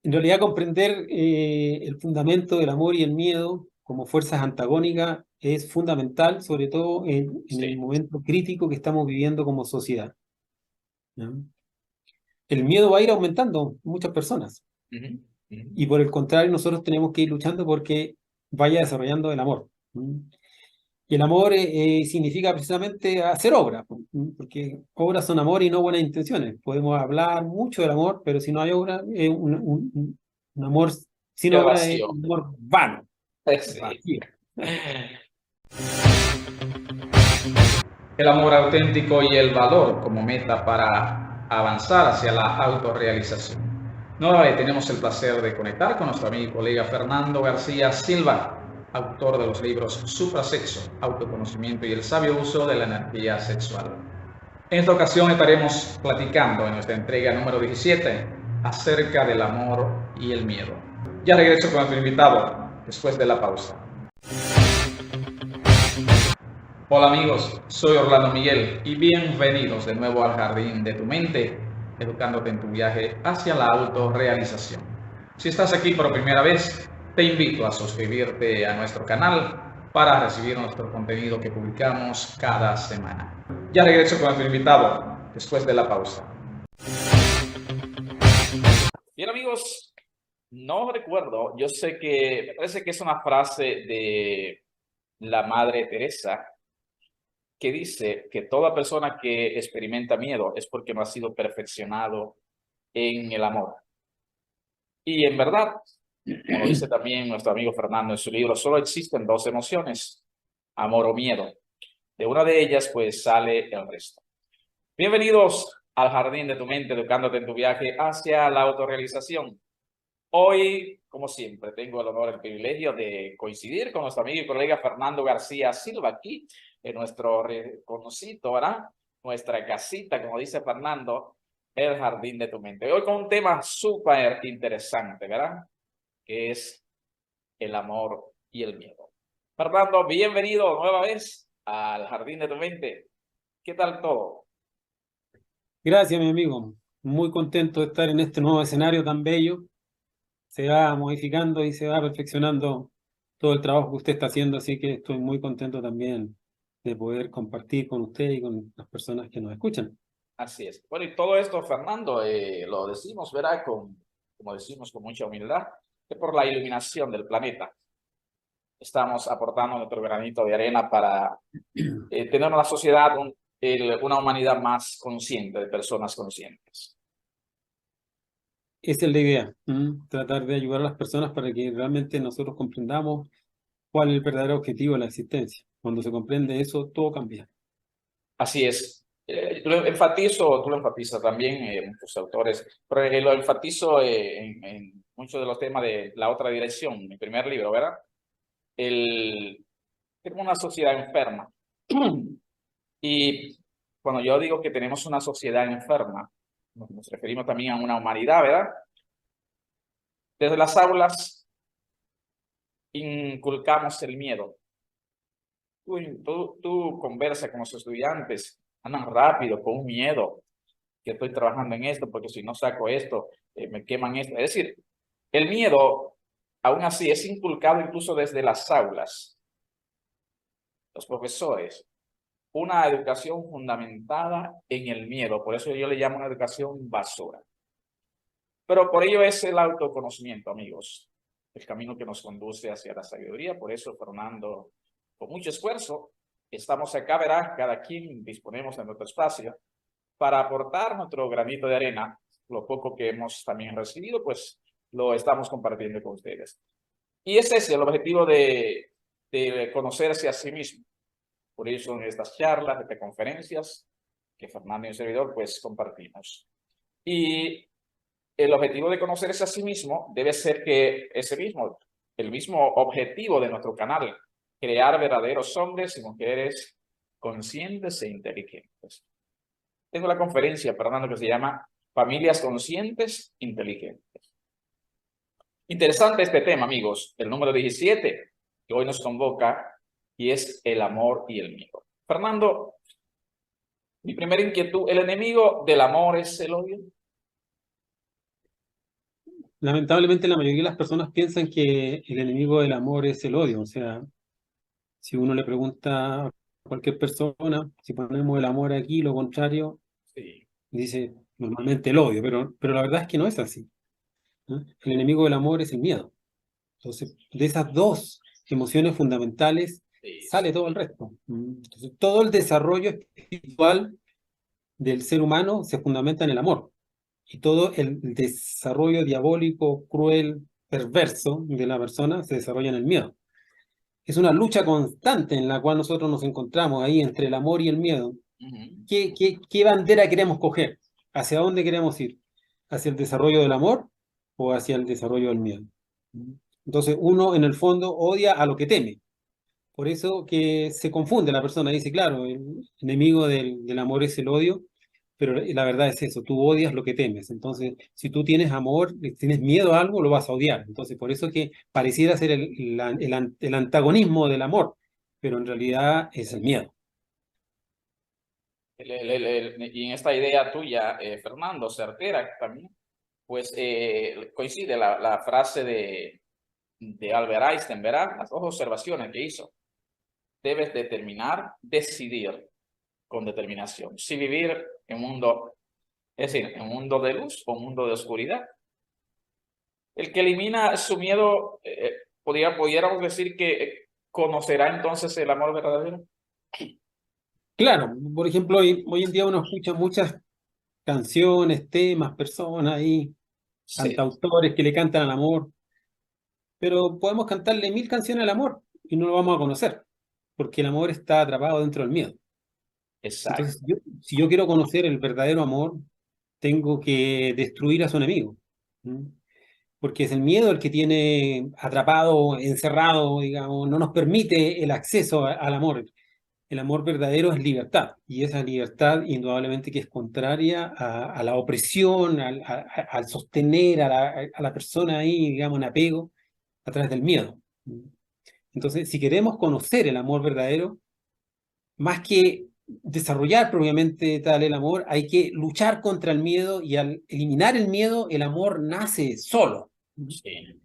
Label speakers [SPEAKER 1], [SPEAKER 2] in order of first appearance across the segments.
[SPEAKER 1] En realidad, comprender el fundamento del amor y el miedo como fuerzas antagónicas es fundamental, sobre todo en el
[SPEAKER 2] Sí.
[SPEAKER 1] momento crítico que estamos viviendo como sociedad, ¿ya? El miedo va a ir aumentando en muchas personas
[SPEAKER 2] Ujú, ujú.
[SPEAKER 1] y por el contrario nosotros tenemos que ir luchando porque vaya desarrollando el amor. Y el amor significa precisamente hacer obras, porque obras son amor y no buenas intenciones. Podemos hablar mucho del amor, pero si no hay obra, un amor sin
[SPEAKER 2] Qué
[SPEAKER 1] obra es
[SPEAKER 2] vacío.
[SPEAKER 1] un amor vano,
[SPEAKER 2] Sí.
[SPEAKER 1] vacío.
[SPEAKER 2] El amor auténtico y el valor como meta para avanzar hacia la autorrealización. Nuevamente tenemos el placer de conectar con nuestro amigo y colega Fernando García Silva, autor de los libros Suprasexo, Autoconocimiento y el sabio uso de la energía sexual. En esta ocasión estaremos platicando en nuestra entrega número 17 acerca del amor y el miedo. Ya regreso con nuestro invitado después de la pausa. Hola amigos, soy Orlando Miguel y bienvenidos de nuevo al Jardín de tu Mente, educándote en tu viaje hacia la autorrealización. Si estás aquí por primera vez, te invito a suscribirte a nuestro canal para recibir nuestro contenido que publicamos cada semana. Ya regreso con nuestro invitado después de la pausa. Bien amigos, no recuerdo, yo sé que me parece que es una frase de la Madre Teresa que dice que toda persona que experimenta miedo es porque no ha sido perfeccionado en el amor. Y en verdad, como lo dice también nuestro amigo Fernando en su libro, solo existen dos emociones, amor o miedo. De una de ellas, pues sale el resto. Bienvenidos al Jardín de tu Mente, educándote en tu viaje hacia la autorrealización. Hoy, como siempre, tengo el honor y el privilegio de coincidir con nuestro amigo y colega Fernando García Silva aquí en nuestro reconocido, ¿verdad? Nuestra casita, como dice Fernando, el jardín de tu mente. Hoy con un tema súper interesante, ¿verdad? Que es el amor y el miedo. Fernando, bienvenido nueva vez al jardín de tu mente. ¿Qué tal todo?
[SPEAKER 1] Gracias, mi amigo. Muy contento de estar en este nuevo escenario tan bello. Se va modificando y se va perfeccionando todo el trabajo que usted está haciendo, así que estoy muy contento también de poder compartir con usted y con las personas que nos escuchan.
[SPEAKER 2] Así es. Bueno, y todo esto, Fernando, lo decimos, ¿verdad? Como decimos, con mucha humildad, que por la iluminación del planeta estamos aportando nuestro granito de arena para tener una sociedad, una humanidad más consciente, de personas conscientes.
[SPEAKER 1] Esa es la idea, tratar de ayudar a las personas para que realmente nosotros comprendamos cuál es el verdadero objetivo de la existencia. Cuando se comprende eso, todo cambia.
[SPEAKER 2] Así es. Lo enfatizo, tú lo enfatizas también, muchos autores, pero lo enfatizo en muchos de los temas de La Otra Dirección, mi primer libro, ¿verdad? El, tenemos una sociedad enferma. Y cuando yo digo que tenemos una sociedad enferma, nos referimos también a una humanidad, ¿verdad? Desde las aulas inculcamos el miedo. Tú conversas con los estudiantes, andan rápido, con un miedo, que estoy trabajando en esto, porque si no saco esto, me queman esto. Es decir, el miedo, aún así, es inculcado incluso desde las aulas. Los profesores, una educación fundamentada en el miedo, por eso yo le llamo una educación basura. Pero por ello es el autoconocimiento, amigos, el camino que nos conduce hacia la sabiduría. Por eso, Fernando, con mucho esfuerzo, estamos acá, verá, cada quien disponemos de nuestro espacio para aportar nuestro granito de arena. Lo poco que hemos también recibido, pues lo estamos compartiendo con ustedes. Y ese es el objetivo de conocerse a sí mismo. Por eso en estas charlas, estas conferencias que Fernando y un servidor pues compartimos. Y el objetivo de conocerse a sí mismo debe ser que el mismo objetivo de nuestro canal, crear verdaderos hombres y mujeres conscientes e inteligentes. Tengo la conferencia, Fernando, que se llama Familias Conscientes Inteligentes. Interesante este tema, amigos, el número 17, que hoy nos convoca, y es el amor y el miedo. Fernando, mi primera inquietud, ¿el enemigo del amor es el odio?
[SPEAKER 1] lamentablemente la mayoría de las personas piensan que el enemigo del amor es el odio. O sea, si uno le pregunta a cualquier persona, si ponemos el amor aquí, lo contrario,
[SPEAKER 2] Sí,
[SPEAKER 1] dice normalmente el odio, pero la verdad es que no es así, ¿no? El enemigo del amor es el miedo. Entonces, de esas dos emociones fundamentales
[SPEAKER 2] sí,
[SPEAKER 1] sale todo el resto. Entonces, todo el desarrollo espiritual del ser humano se fundamenta en el amor. Y todo el desarrollo diabólico, cruel, perverso de la persona se desarrolla en el miedo. Es una lucha constante en la cual nosotros nos encontramos ahí entre el amor y el miedo.
[SPEAKER 2] ujú,
[SPEAKER 1] ¿Qué bandera queremos coger? ¿Hacia dónde queremos ir? ¿Hacia el desarrollo del amor o hacia el desarrollo del miedo? Entonces uno en el fondo odia a lo que teme. Por eso que se confunde la persona. Dice, claro, el enemigo del amor es el odio, pero la verdad es eso, tú odias lo que temes. Entonces, si tú tienes amor, tienes miedo a algo, lo vas a odiar. Entonces, por eso que pareciera ser el antagonismo del amor, pero en realidad es el miedo.
[SPEAKER 2] y en esta idea tuya, Fernando, certera también, pues coincide la frase de Albert Einstein, ¿verdad? Las dos observaciones que hizo. Debes determinar, decidir con determinación. Si vivir en un mundo, es decir, en un mundo de luz o un mundo de oscuridad. El que elimina su miedo, pudiéramos decir que conocerá entonces el amor verdadero.
[SPEAKER 1] Claro, por ejemplo, hoy en día uno escucha muchas canciones, temas, personas ahí,
[SPEAKER 2] Sí,
[SPEAKER 1] cantautores que le cantan al amor, pero podemos cantarle 1000 canciones al amor y no lo vamos a conocer, porque el amor está atrapado dentro del miedo. Entonces,
[SPEAKER 2] exacto.
[SPEAKER 1] si yo quiero conocer el verdadero amor, tengo que destruir a su enemigo, ¿m? Porque es el miedo el que tiene atrapado, encerrado, digamos, no nos permite el acceso al amor. El amor verdadero es libertad, y esa libertad indudablemente que es contraria a la opresión, al sostener a la persona ahí, digamos, en apego a través del miedo. Entonces, si queremos conocer el amor verdadero, más que desarrollar propiamente tal el amor, hay que luchar contra el miedo, y al eliminar el miedo, el amor nace solo.
[SPEAKER 2] Sí,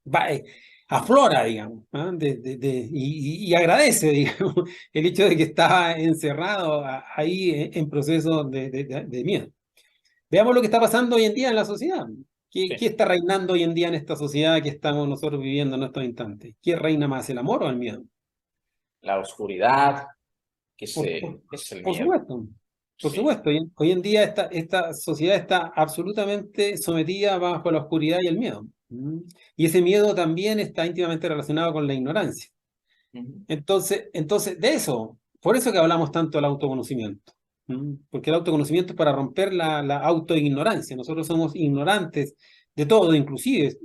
[SPEAKER 1] Va, aflora, digamos, ¿ah? Y agradece, digamos, el hecho de que está encerrado ahí en proceso de miedo. Veamos lo que está pasando hoy en día en la sociedad. ¿Qué
[SPEAKER 2] sí.
[SPEAKER 1] está reinando hoy en día en esta sociedad que estamos nosotros viviendo en estos instantes? ¿Qué reina más, el amor o el miedo?
[SPEAKER 2] La oscuridad,
[SPEAKER 1] Por, por,
[SPEAKER 2] es el
[SPEAKER 1] por
[SPEAKER 2] miedo.
[SPEAKER 1] supuesto, por
[SPEAKER 2] Sí,
[SPEAKER 1] supuesto. Hoy en día esta sociedad está absolutamente sometida bajo la oscuridad y el miedo. Y ese miedo también está íntimamente relacionado con la ignorancia.
[SPEAKER 2] ujú,
[SPEAKER 1] Entonces, de eso, por eso que hablamos tanto del autoconocimiento. Porque el autoconocimiento es para romper la autoignorancia. Nosotros somos ignorantes de todo, inclusive,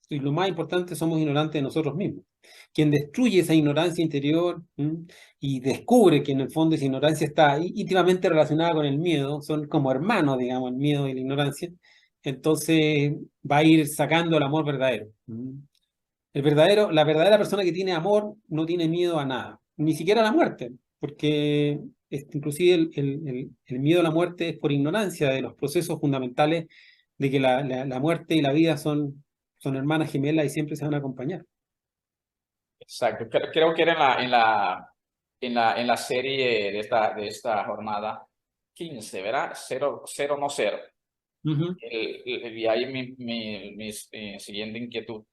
[SPEAKER 1] y lo más importante, somos ignorantes de nosotros mismos. Quien destruye esa ignorancia interior, y descubre que en el fondo esa ignorancia está íntimamente relacionada con el miedo, son como hermanos, digamos, el miedo y la ignorancia, entonces va a ir sacando el amor verdadero. La verdadera persona que tiene amor no tiene miedo a nada, ni siquiera a la muerte, porque inclusive el miedo a la muerte es por ignorancia de los procesos fundamentales de que la muerte y la vida son hermanas gemelas y siempre se van a acompañar.
[SPEAKER 2] exacto. Creo que era en la serie de esta jornada 15, ¿verdad? Cero, cero no ser.
[SPEAKER 1] Ujú.
[SPEAKER 2] Y ahí mi siguiente inquietud,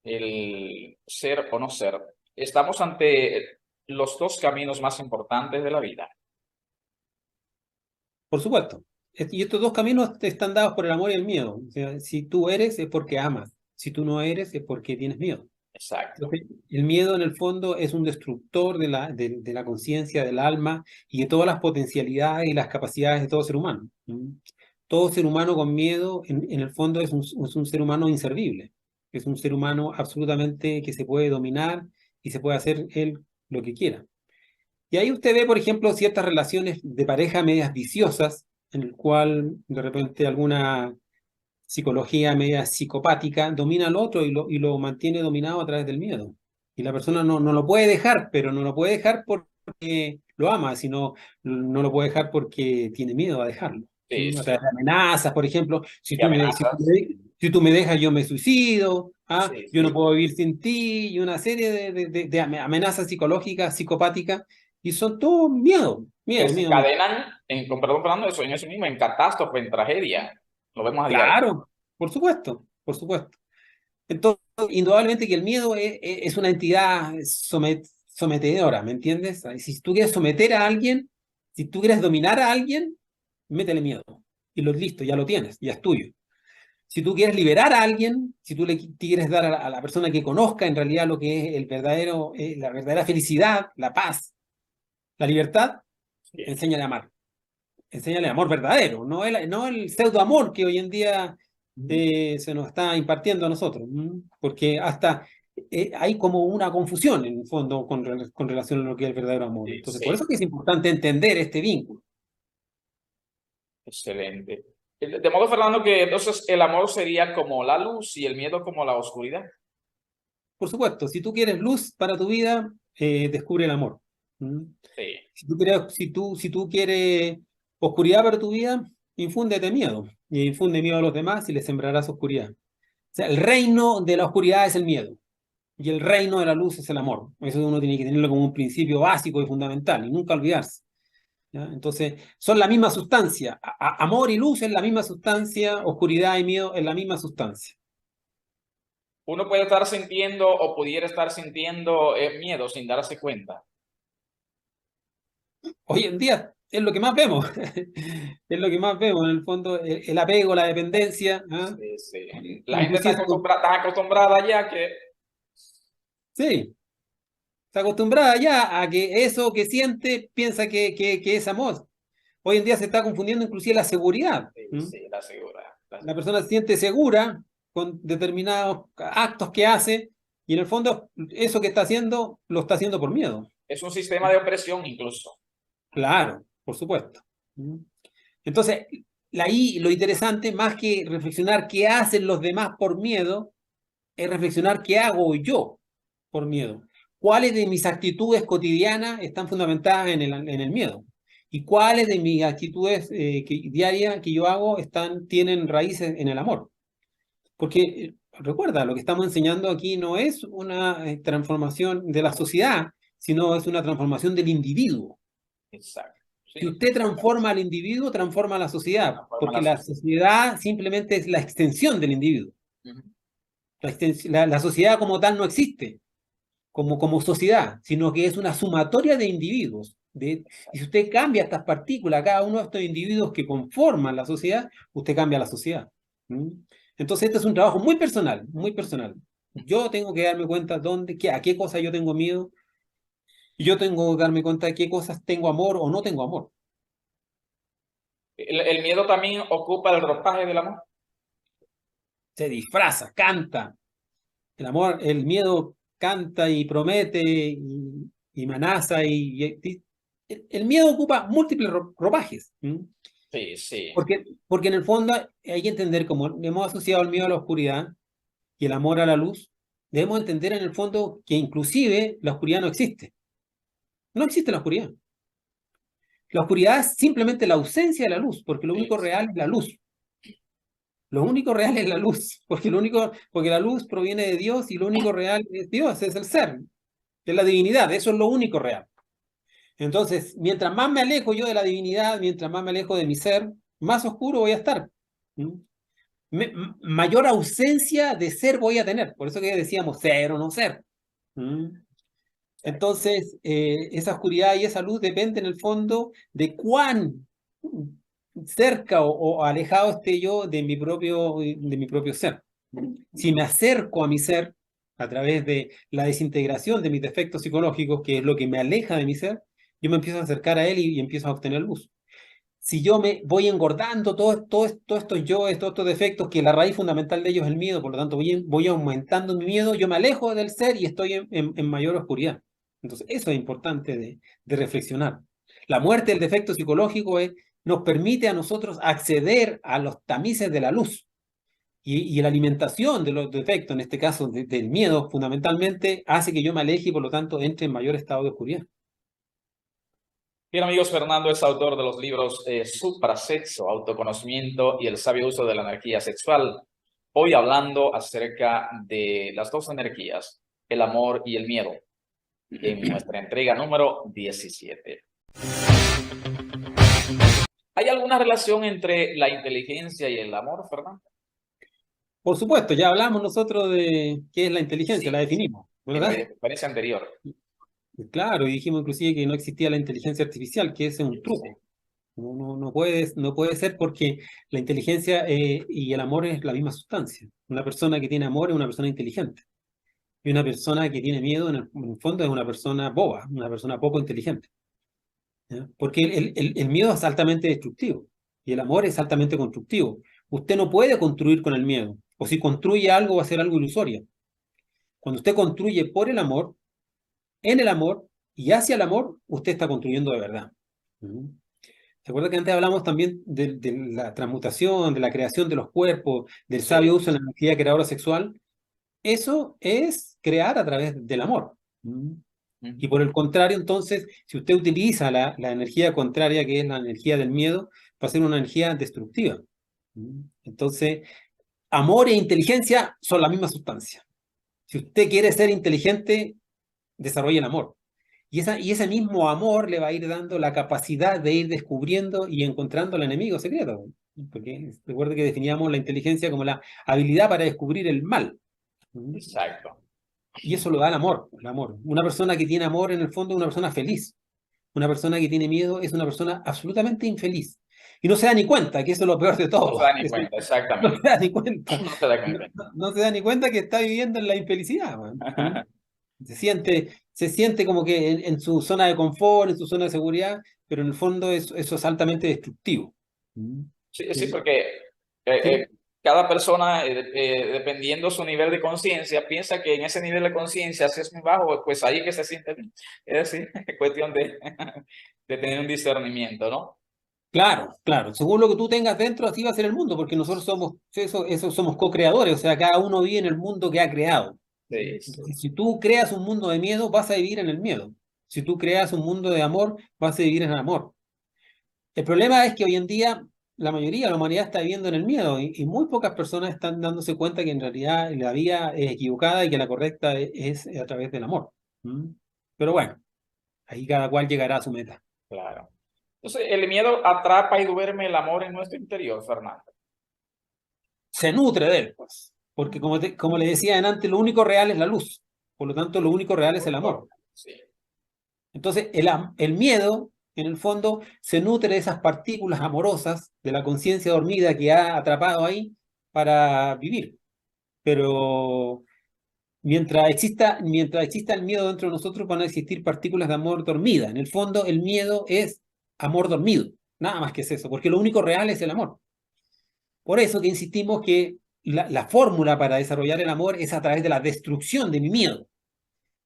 [SPEAKER 2] el ser o no ser. Estamos ante los dos caminos más importantes de la vida.
[SPEAKER 1] Por supuesto. Y estos dos caminos están dados por el amor y el miedo. O sea, si tú eres es porque amas, si tú no eres es porque tienes miedo.
[SPEAKER 2] Exacto.
[SPEAKER 1] Entonces, el miedo en el fondo es un destructor de la conciencia, del alma y de todas las potencialidades y las capacidades de todo ser humano. Todo ser humano con miedo en el fondo es un ser humano inservible. Es un ser humano absolutamente que se puede dominar y se puede hacer él lo que quiera. Y ahí usted ve, por ejemplo, ciertas relaciones de pareja medias viciosas, en el cual de repente alguna psicología media psicopática domina al otro y lo mantiene dominado a través del miedo. Y la persona no lo puede dejar, pero no lo puede dejar porque lo ama, sino no lo puede dejar porque tiene miedo a dejarlo.
[SPEAKER 2] Sí,
[SPEAKER 1] A
[SPEAKER 2] sí.
[SPEAKER 1] través de amenazas, por ejemplo,
[SPEAKER 2] Y amenazas.
[SPEAKER 1] Si tú me dejas, yo me suicido,
[SPEAKER 2] Sí,
[SPEAKER 1] yo no
[SPEAKER 2] sí.
[SPEAKER 1] puedo vivir sin ti, y una serie de amenazas psicológicas, psicopáticas, y son todo miedo,
[SPEAKER 2] Que
[SPEAKER 1] miedo,
[SPEAKER 2] se
[SPEAKER 1] miedo, miedo.
[SPEAKER 2] encadenan, con perdón, Fernando, eso, en eso mismo, en catástrofe, en tragedia. Lo vemos a diario.
[SPEAKER 1] Claro, por supuesto, por supuesto. Entonces, indudablemente que el miedo es una entidad sometedora, ¿me entiendes? Si tú quieres someter a alguien, si tú quieres dominar a alguien, métele miedo. Y lo listo, ya lo tienes, ya es tuyo. Si tú quieres liberar a alguien, si tú le quieres dar a la persona que conozca en realidad lo que es la verdadera felicidad, la paz, la libertad,
[SPEAKER 2] Bien.
[SPEAKER 1] enséñale a amar. Enséñale amor verdadero, no el pseudo amor que hoy en día se nos está impartiendo a nosotros. Porque hasta hay como una confusión en el fondo con relación a lo que es el verdadero amor.
[SPEAKER 2] Sí,
[SPEAKER 1] Entonces, por
[SPEAKER 2] sí,
[SPEAKER 1] eso que es importante entender este vínculo.
[SPEAKER 2] excelente. De modo, Fernando, que entonces el amor sería como la luz y el miedo como la oscuridad.
[SPEAKER 1] Por supuesto, si tú quieres luz para tu vida, descubre el amor. ¿Mm?
[SPEAKER 2] Sí,
[SPEAKER 1] Si tú quieres oscuridad para tu vida, infúndete miedo. Y infunde miedo a los demás y les sembrarás oscuridad. O sea, el reino de la oscuridad es el miedo. Y el reino de la luz es el amor. Eso uno tiene que tenerlo como un principio básico y fundamental y nunca olvidarse. ¿Ya? Entonces, son la misma sustancia. Amor y luz es la misma sustancia, oscuridad y miedo es la misma sustancia.
[SPEAKER 2] uno puede estar sintiendo o pudiera estar sintiendo miedo sin darse cuenta.
[SPEAKER 1] Hoy en día es lo que más vemos. Es lo que más vemos, en el fondo, el apego, la dependencia.
[SPEAKER 2] Sí, sí. La gente está
[SPEAKER 1] Inclusive,
[SPEAKER 2] acostumbrada, tan acostumbrada ya que
[SPEAKER 1] sí, está acostumbrada ya a que eso que siente piensa que es amor. Hoy en día se está confundiendo inclusive la seguridad.
[SPEAKER 2] sí, sí, la segura.
[SPEAKER 1] La persona se siente segura con determinados actos que hace y en el fondo eso que está haciendo lo está haciendo por miedo.
[SPEAKER 2] Es un sistema de opresión incluso.
[SPEAKER 1] Claro, por supuesto. Entonces, ahí lo interesante, más que reflexionar qué hacen los demás por miedo, es reflexionar qué hago yo por miedo. ¿Cuáles de mis actitudes cotidianas están fundamentadas en el miedo? ¿Y cuáles de mis actitudes diarias que yo hago tienen raíces en el amor? Porque recuerda, lo que estamos enseñando aquí no es una transformación de la sociedad, sino es una transformación del individuo.
[SPEAKER 2] Exacto.
[SPEAKER 1] Si
[SPEAKER 2] Sí,
[SPEAKER 1] usted transforma al individuo, transforma a la sociedad,
[SPEAKER 2] la forma de
[SPEAKER 1] porque
[SPEAKER 2] la
[SPEAKER 1] la
[SPEAKER 2] sociedad.
[SPEAKER 1] sociedad simplemente es la extensión del individuo.
[SPEAKER 2] Ujú.
[SPEAKER 1] La sociedad como tal no existe como sociedad, sino que es una sumatoria de individuos. Y si usted cambia estas partículas, cada uno de estos individuos que conforman la sociedad, usted cambia la sociedad. ¿Mm? Entonces, este es un trabajo muy personal, muy personal. Yo tengo que darme cuenta a qué cosas yo tengo miedo, y yo tengo que darme cuenta de qué cosas tengo amor o no tengo amor.
[SPEAKER 2] El miedo también ocupa el ropaje del amor.
[SPEAKER 1] Se disfraza, canta. El miedo canta y promete y amenaza el miedo ocupa múltiples ropajes.
[SPEAKER 2] Sí, sí.
[SPEAKER 1] Porque en el fondo hay que entender, como hemos asociado el miedo a la oscuridad y el amor a la luz, debemos entender en el fondo que inclusive la oscuridad no existe. No existe la oscuridad. La oscuridad es simplemente la ausencia de la luz, porque lo
[SPEAKER 2] Sí,
[SPEAKER 1] único real es la luz. Lo único real es la luz, porque la luz proviene de Dios y lo único real es Dios, es el ser, es la divinidad, eso es lo único real. Entonces, mientras más me alejo yo de la divinidad, mientras más me alejo de mi ser, más oscuro voy a estar. ¿Mm? Mayor ausencia de ser voy a tener. Por eso que decíamos ser o no ser. ¿Mm?
[SPEAKER 2] exacto.
[SPEAKER 1] Entonces, esa oscuridad y esa luz depende en el fondo de cuán cerca o alejado esté yo de mi propio ser. Si me acerco a mi ser a través de la desintegración de mis defectos psicológicos, que es lo que me aleja de mi ser, yo me empiezo a acercar a él y empiezo a obtener luz. Si yo me voy engordando todos estos yoes, todos estos defectos, que la raíz fundamental de ellos es el miedo, por lo tanto voy aumentando mi miedo, yo me alejo del ser y estoy en mayor oscuridad. Entonces, eso es importante de reflexionar. La muerte del defecto psicológico nos permite a nosotros acceder a los tamices de la luz. Y la alimentación de los defectos, en este caso del miedo, fundamentalmente, hace que yo me aleje y por lo tanto entre en mayor estado de oscuridad.
[SPEAKER 2] Bien, amigos, Fernando es autor de los libros Suprasexo, Autoconocimiento y el sabio uso de la energía sexual. hoy hablando acerca de las dos energías, el amor y el miedo, en nuestra entrega número 17. ¿Hay alguna relación entre la inteligencia y el amor, Fernando?
[SPEAKER 1] Por supuesto, ya hablamos nosotros de qué es la inteligencia, la
[SPEAKER 2] Sí,
[SPEAKER 1] definimos,
[SPEAKER 2] en la
[SPEAKER 1] ¿verdad?
[SPEAKER 2] conferencia anterior.
[SPEAKER 1] Claro, y dijimos inclusive que no existía la inteligencia artificial, que ese es un
[SPEAKER 2] Sí,
[SPEAKER 1] truco. No puede ser porque la inteligencia y el amor es la misma sustancia. Una persona que tiene amor es una persona inteligente. Y una persona que tiene miedo, en el fondo, es una persona boba, una persona poco inteligente. ¿Ya? Porque el miedo es altamente destructivo y el amor es altamente constructivo. Usted no puede construir con el miedo. O si construye algo, va a ser algo ilusorio. Cuando usted construye por el amor, en el amor y hacia el amor, usted está construyendo de verdad. ¿Mm? ¿Se acuerda que antes hablamos también de la transmutación, de la creación de los cuerpos, del sabio
[SPEAKER 2] sí.
[SPEAKER 1] uso de la energía creadora sexual? Eso es crear a través del amor. ¿Mm? Y
[SPEAKER 2] Ujú.
[SPEAKER 1] por el contrario, entonces, si usted utiliza la energía contraria, que es la energía del miedo, va a ser una energía destructiva. ¿Mm? Entonces, amor e inteligencia son la misma sustancia. Si usted quiere ser inteligente, desarrolle el amor. Y ese mismo amor le va a ir dando la capacidad de ir descubriendo y encontrando al enemigo secreto. Porque recuerde que definíamos la inteligencia como la habilidad para descubrir el mal. ¿Mm?
[SPEAKER 2] Exacto.
[SPEAKER 1] Y eso lo da el amor, el amor. Una persona que tiene amor en el fondo es una persona feliz. Una persona que tiene miedo es una persona absolutamente infeliz. Y no se da ni cuenta, que eso es lo peor de
[SPEAKER 2] No se
[SPEAKER 1] todo.
[SPEAKER 2] da ni cuenta,
[SPEAKER 1] No se
[SPEAKER 2] exactamente.
[SPEAKER 1] da ni cuenta.
[SPEAKER 2] No se da cuenta.
[SPEAKER 1] No se da ni cuenta que está viviendo en la infelicidad, man. ¿Mm? Se siente como que en su zona de confort, en su zona de seguridad, pero en el fondo eso es altamente destructivo. ¿Mm?
[SPEAKER 2] Sí, sí,
[SPEAKER 1] Sí,
[SPEAKER 2] porque
[SPEAKER 1] sí,
[SPEAKER 2] cada persona, dependiendo su nivel de conciencia, piensa que en ese nivel de conciencia, si es muy bajo, pues ahí es que se siente bien. Es decir, es cuestión de tener un discernimiento, ¿no?
[SPEAKER 1] claro, claro. Según lo que tú tengas dentro, así va a ser el mundo, porque nosotros somos, eso somos co-creadores, o sea, cada uno vive en el mundo que ha creado.
[SPEAKER 2] Sí, sí.
[SPEAKER 1] Entonces, si tú creas un mundo de miedo, vas a vivir en el miedo. Si tú creas un mundo de amor, vas a vivir en el amor. El problema es que hoy en día la mayoría de la humanidad está viviendo en el miedo y muy pocas personas están dándose cuenta que en realidad la vía es equivocada y que la correcta es a través del amor. ¿Mm? Pero bueno, ahí cada cual llegará a su meta.
[SPEAKER 2] Claro. Entonces, el miedo atrapa y duerme el amor en nuestro interior, Fernando.
[SPEAKER 1] Se nutre de él, pues. Porque como le decía antes, lo único real es la luz. Por lo tanto, lo único real es el amor.
[SPEAKER 2] Sí.
[SPEAKER 1] Entonces, el miedo, en el fondo, se nutre de esas partículas amorosas de la conciencia dormida que ha atrapado ahí para vivir. Pero mientras exista el miedo dentro de nosotros, van a existir partículas de amor dormida. En el fondo, el miedo es amor dormido. Nada más que es eso, porque lo único real es el amor. Por eso que insistimos que la fórmula para desarrollar el amor es a través de la destrucción de mi miedo.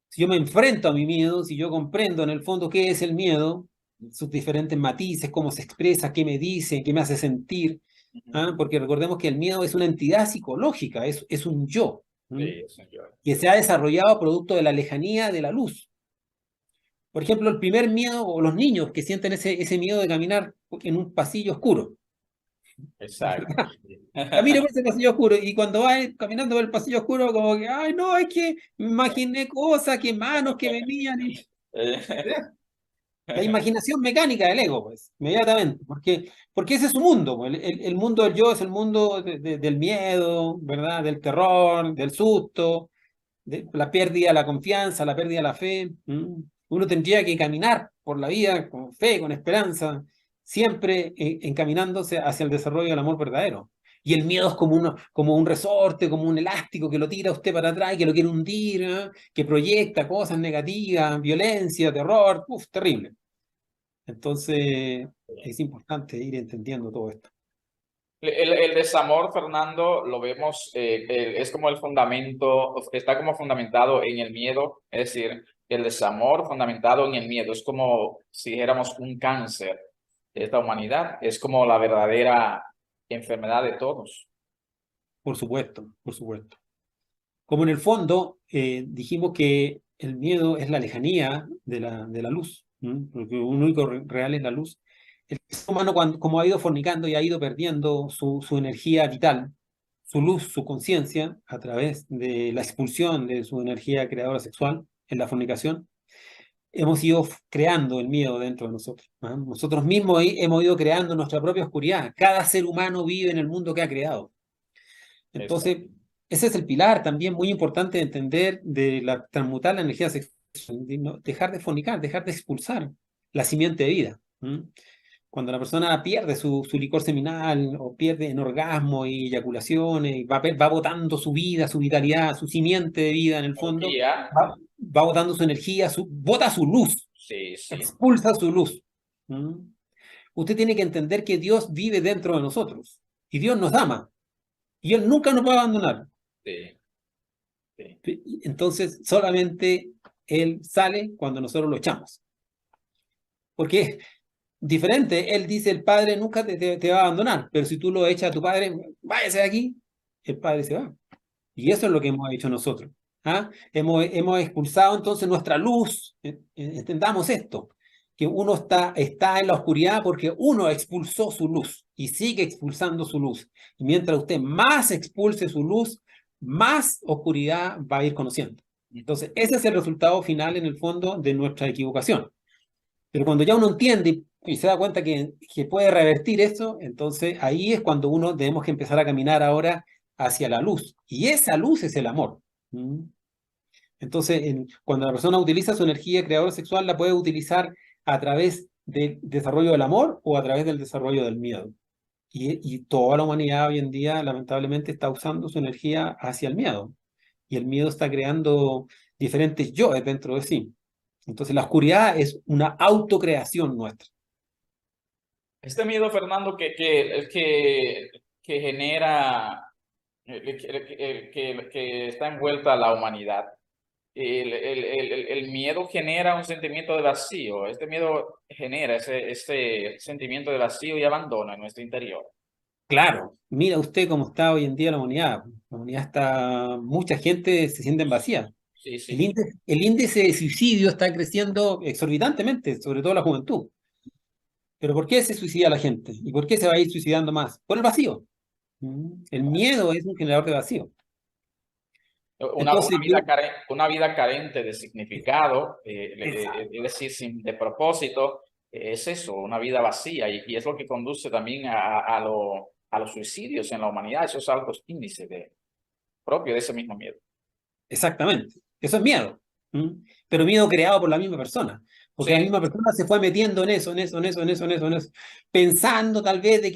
[SPEAKER 1] Si yo me enfrento a mi miedo, si yo comprendo en el fondo qué es el miedo, sus diferentes matices, cómo se expresa, qué me dice, qué me hace sentir,
[SPEAKER 2] Ujú.
[SPEAKER 1] ¿ah? Porque recordemos que el miedo es una entidad psicológica, es un yo, ¿m?
[SPEAKER 2] Sí, señor.
[SPEAKER 1] Que se ha desarrollado producto de la lejanía de la luz. Por ejemplo, el primer miedo, o los niños que sienten ese miedo de caminar en un pasillo oscuro.
[SPEAKER 2] Exacto.
[SPEAKER 1] Camine por ese pasillo oscuro y cuando va caminando por el pasillo oscuro, como que, ay, no, es que me imaginé cosas, que manos que venían. La imaginación mecánica del ego, pues, inmediatamente, porque ese es su mundo, pues. El mundo del yo es el mundo del miedo, ¿verdad? Del terror, del susto, de la pérdida de la confianza, la pérdida de la fe. Uno tendría que caminar por la vida con fe, con esperanza, siempre encaminándose hacia el desarrollo del amor verdadero. Y el miedo es como un resorte, como un elástico que lo tira a usted para atrás y que lo quiere hundir, ¿eh? Que proyecta cosas negativas, violencia, terror, uf, terrible. Entonces, es importante ir entendiendo todo esto.
[SPEAKER 2] El desamor, Fernando, lo vemos, es como el fundamento, está como fundamentado en el miedo, es decir, el desamor fundamentado en el miedo, es como si dijéramos un cáncer de esta humanidad, es como la verdadera enfermedad de todos.
[SPEAKER 1] Por supuesto, por supuesto. Como en el fondo dijimos que el miedo es la lejanía de la luz, ¿m? Porque lo único real es la luz. El ser humano, como ha ido fornicando y ha ido perdiendo su energía vital, su luz, su conciencia, a través de la expulsión de su energía creadora sexual en la fornicación, hemos ido creando el miedo dentro de nosotros. ¿Ah? Nosotros mismos hemos ido creando nuestra propia oscuridad. Cada ser humano vive en el mundo que ha creado.
[SPEAKER 2] Eso.
[SPEAKER 1] Entonces, ese es el pilar también muy importante de entender de la transmutar la energía sexual, de dejar de fornicar, dejar de expulsar la simiente de vida. ¿Mm? Cuando la persona pierde su licor seminal o pierde en orgasmo y eyaculaciones, y va botando su vida, su vitalidad, su simiente de vida en el fondo,
[SPEAKER 2] Energía.
[SPEAKER 1] va botando su energía, bota su luz,
[SPEAKER 2] Sí, sí,
[SPEAKER 1] expulsa su luz. ¿Mm? Usted tiene que entender que Dios vive dentro de nosotros y Dios nos ama y Él nunca nos va a abandonar.
[SPEAKER 2] sí, sí.
[SPEAKER 1] Entonces, solamente Él sale cuando nosotros lo echamos. Porque es diferente, Él dice, el Padre nunca te va a abandonar, pero si tú lo echas a tu Padre, váyase de aquí, el Padre se va. Y eso es lo que hemos hecho nosotros. ¿Ah? Hemos expulsado entonces nuestra luz. Entendamos esto, que uno está en la oscuridad porque uno expulsó su luz y sigue expulsando su luz. Y mientras usted más expulse su luz, más oscuridad va a ir conociendo. Entonces, ese es el resultado final en el fondo de nuestra equivocación. Pero cuando ya uno entiende y se da cuenta que puede revertir eso, entonces ahí es cuando uno debemos que empezar a caminar ahora hacia la luz. Y esa luz es el amor. ¿Mm? Entonces, cuando la persona utiliza su energía creadora sexual, la puede utilizar a través del desarrollo del amor o a través del desarrollo del miedo. Y toda la humanidad hoy en día, lamentablemente, está usando su energía hacia el miedo. Y el miedo está creando diferentes yoes dentro de sí. Entonces, la oscuridad es una autocreación nuestra.
[SPEAKER 2] Este miedo, Fernando, que genera, que está envuelta a la humanidad. El miedo genera un sentimiento de vacío. Este miedo genera ese sentimiento de vacío y abandono en nuestro interior.
[SPEAKER 1] Claro, mira usted cómo está hoy en día la humanidad. La humanidad está, mucha gente se siente vacía.
[SPEAKER 2] Sí,
[SPEAKER 1] El
[SPEAKER 2] sí.
[SPEAKER 1] índice, el índice de suicidio está creciendo exorbitantemente, sobre todo la juventud. Pero ¿por qué se suicida la gente? ¿Y por qué se va a ir suicidando más? Por el vacío. El miedo es un generador de vacío. Entonces,
[SPEAKER 2] Una vida carente de significado,
[SPEAKER 1] exacto,
[SPEAKER 2] es decir, de propósito, es eso, una vida vacía, y es lo que conduce también a los suicidios en la humanidad. Eso es algo índice propio de ese mismo miedo.
[SPEAKER 1] exactamente. Eso es miedo. ¿Mm? Pero miedo creado por la misma persona. Porque la
[SPEAKER 2] Sí,
[SPEAKER 1] misma persona se fue metiendo en eso, en eso, en eso, en eso, en eso, en eso, pensando tal vez de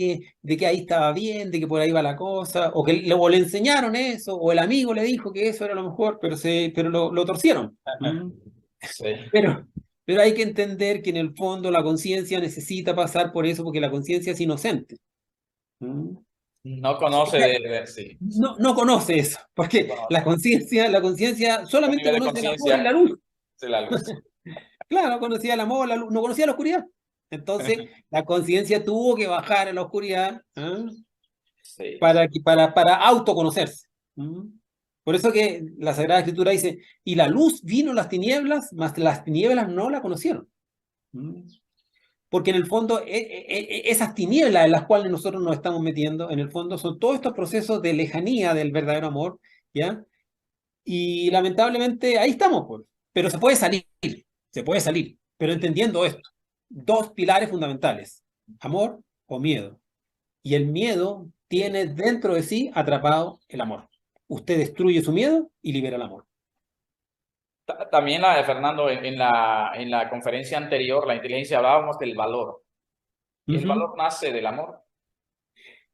[SPEAKER 1] que ahí estaba bien, de que por ahí va la cosa, o le enseñaron eso, o el amigo le dijo que eso era lo mejor, pero lo torcieron. ¿Mm?
[SPEAKER 2] sí.
[SPEAKER 1] Pero, pero hay que entender que en el fondo la conciencia necesita pasar por eso porque la conciencia es inocente. ¿Mm?
[SPEAKER 2] No conoce sí,
[SPEAKER 1] No, no conoce eso,
[SPEAKER 2] no
[SPEAKER 1] porque
[SPEAKER 2] conoce.
[SPEAKER 1] la conciencia
[SPEAKER 2] Un
[SPEAKER 1] solamente
[SPEAKER 2] nivel de
[SPEAKER 1] conoce el amor y la
[SPEAKER 2] conciencia
[SPEAKER 1] luz.
[SPEAKER 2] de la luz.
[SPEAKER 1] Claro, conocía el amor, la luz, no conocía la oscuridad. Entonces, la conciencia tuvo que bajar a la oscuridad, ¿ah?
[SPEAKER 2] Sí.
[SPEAKER 1] para autoconocerse. ¿Mm? Por eso que la Sagrada Escritura dice, y la luz vino a las tinieblas, mas las tinieblas no la conocieron. ¿Mm? Porque en el fondo, esas tinieblas en las cuales nosotros nos estamos metiendo, en el fondo son todos estos procesos de lejanía del verdadero amor, ¿ya? Y lamentablemente ahí estamos, pues. Pero se puede salir, pero entendiendo esto. Dos pilares fundamentales, amor o miedo. Y el miedo
[SPEAKER 2] Sí.
[SPEAKER 1] tiene dentro de sí atrapado el amor. Usted destruye su miedo y libera el amor.
[SPEAKER 2] También, Fernando, en la conferencia anterior, la inteligencia, hablábamos del valor. El
[SPEAKER 1] Ujú.
[SPEAKER 2] valor nace del amor.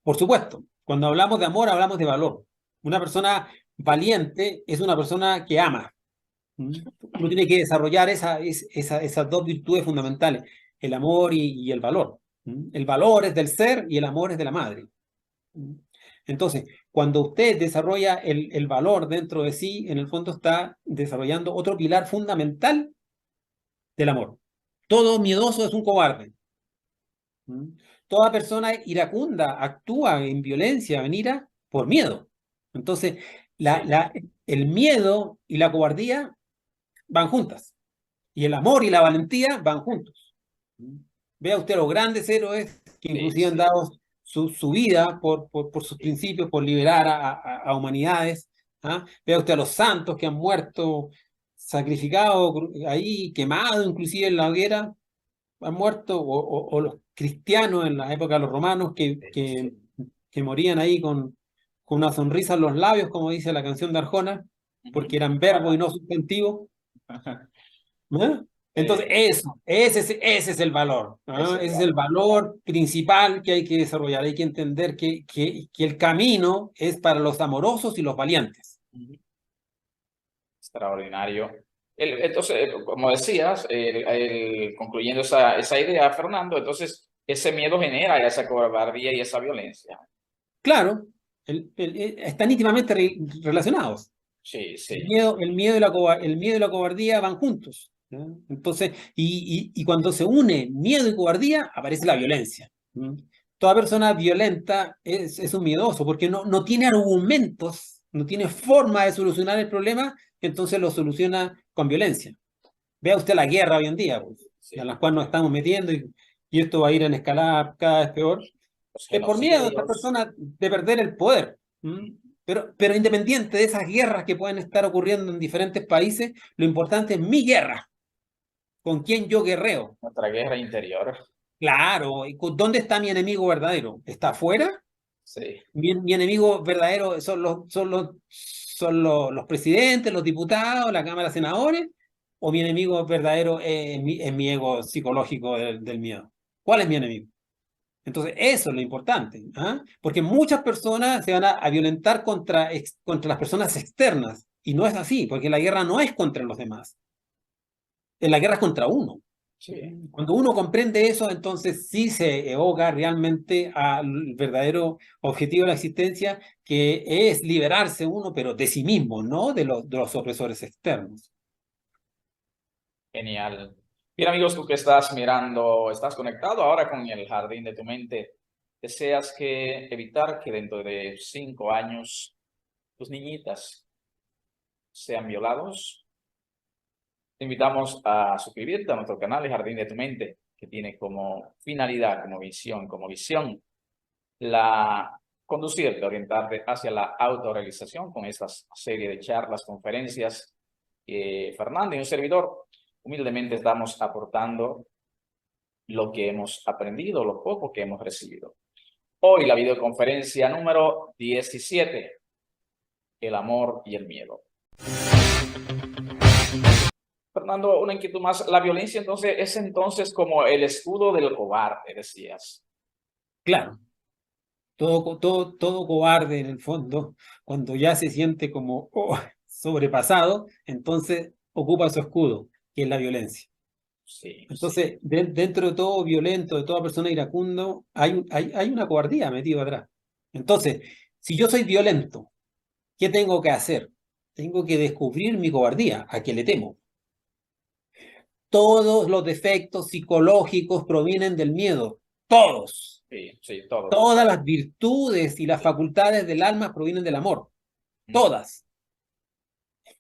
[SPEAKER 1] Por supuesto, cuando hablamos de amor, hablamos de valor. Una persona valiente es una persona que ama. ¿Mm? Uno tiene que desarrollar esas dos virtudes fundamentales, el amor y el valor. ¿Mm? El valor es del ser y el amor es de la madre. ¿Mm? Entonces, cuando usted desarrolla el valor dentro de sí, en el fondo está desarrollando otro pilar fundamental del amor. Todo miedoso es un cobarde. ¿Mm? Toda persona iracunda actúa en violencia, en ira, por miedo. Entonces, la,
[SPEAKER 2] Sí,
[SPEAKER 1] la, el miedo y la cobardía van juntas. Y el amor y la valentía van juntos. Vea usted los grandes héroes que
[SPEAKER 2] sí,
[SPEAKER 1] inclusive han
[SPEAKER 2] sí.
[SPEAKER 1] dado su vida por sus principios, por liberar a humanidades. ¿Ah? Vea usted a los santos que han muerto sacrificados ahí, quemados inclusive en la hoguera, han muerto, o los cristianos en la época de los romanos que morían ahí con una sonrisa en los labios, como dice la canción de Arjona,
[SPEAKER 2] Ujú.
[SPEAKER 1] porque eran verbo y
[SPEAKER 2] Para-
[SPEAKER 1] no sustantivo. ¿Ah? Entonces,
[SPEAKER 2] eh,
[SPEAKER 1] ese es el valor. ¿Ah?
[SPEAKER 2] ese
[SPEAKER 1] Ese es el
[SPEAKER 2] valor
[SPEAKER 1] valor principal que hay que desarrollar. Hay que entender que el camino es para los amorosos y los valientes.
[SPEAKER 2] ujú, extraordinario. Entonces, como decías, concluyendo esa idea, Fernando, entonces ese miedo genera esa cobardía y esa violencia.
[SPEAKER 1] Claro, están íntimamente relacionados.
[SPEAKER 2] Sí,
[SPEAKER 1] El
[SPEAKER 2] sí.
[SPEAKER 1] miedo, el miedo y la cobardía van juntos. ¿No? Entonces, y cuando se une miedo y cobardía, aparece la violencia. ¿Mm? Toda persona violenta es un miedoso, porque no tiene argumentos, no tiene forma de solucionar el problema, entonces lo soluciona con violencia. Vea usted la guerra hoy en día, pues, en
[SPEAKER 2] Sí.
[SPEAKER 1] la cual nos estamos metiendo, y esto va a ir en escalada cada vez peor.
[SPEAKER 2] Los
[SPEAKER 1] Es por miedo de estas
[SPEAKER 2] genocidios.
[SPEAKER 1] personas de perder el poder. ¿Mm? Pero independiente de esas guerras que pueden estar ocurriendo en diferentes países, lo importante es mi guerra, con quién yo guerreo.
[SPEAKER 2] Nuestra guerra interior.
[SPEAKER 1] Claro, ¿dónde está mi enemigo verdadero? ¿Está afuera?
[SPEAKER 2] Sí.
[SPEAKER 1] Mi enemigo verdadero son los presidentes, los diputados, la Cámara de Senadores, o mi enemigo verdadero es mi ego psicológico del miedo. ¿Cuál es mi enemigo? Entonces, eso es lo importante, ¿ah? Porque muchas personas se van a violentar contra las personas externas, y no es así, porque la guerra no es contra los demás, la guerra es contra uno.
[SPEAKER 2] Sí.
[SPEAKER 1] Cuando uno comprende eso, entonces sí se evoca realmente al verdadero objetivo de la existencia, que es liberarse uno, pero de sí mismo, no de los opresores externos.
[SPEAKER 2] Genial. Bien, amigos, tú que estás mirando, estás conectado ahora con el jardín de tu mente. ¿Deseas evitar que dentro de 5 años tus niñitas sean violados? Te invitamos a suscribirte a nuestro canal El Jardín de tu Mente, que tiene como finalidad, como visión, la conducirte, orientarte hacia la autorrealización con esta serie de charlas, conferencias. Fernando y un servidor humildemente estamos aportando lo que hemos aprendido, lo poco que hemos recibido. Hoy la videoconferencia número 17, el amor y el miedo. Fernando, una inquietud más. La violencia entonces es entonces como el escudo del cobarde, decías.
[SPEAKER 1] Claro, todo cobarde en el fondo, cuando ya se siente como sobrepasado, entonces ocupa su escudo, que es la violencia.
[SPEAKER 2] Sí, sí.
[SPEAKER 1] Entonces, dentro de todo violento, de toda persona iracundo, hay una cobardía metida atrás. Entonces, si yo soy violento, ¿qué tengo que hacer? Tengo que descubrir mi cobardía, a que le temo. Todos los defectos psicológicos provienen del miedo, todos.
[SPEAKER 2] Sí, sí, todos.
[SPEAKER 1] Todas las virtudes y las facultades del alma provienen del amor,
[SPEAKER 2] Ujú.
[SPEAKER 1] todas.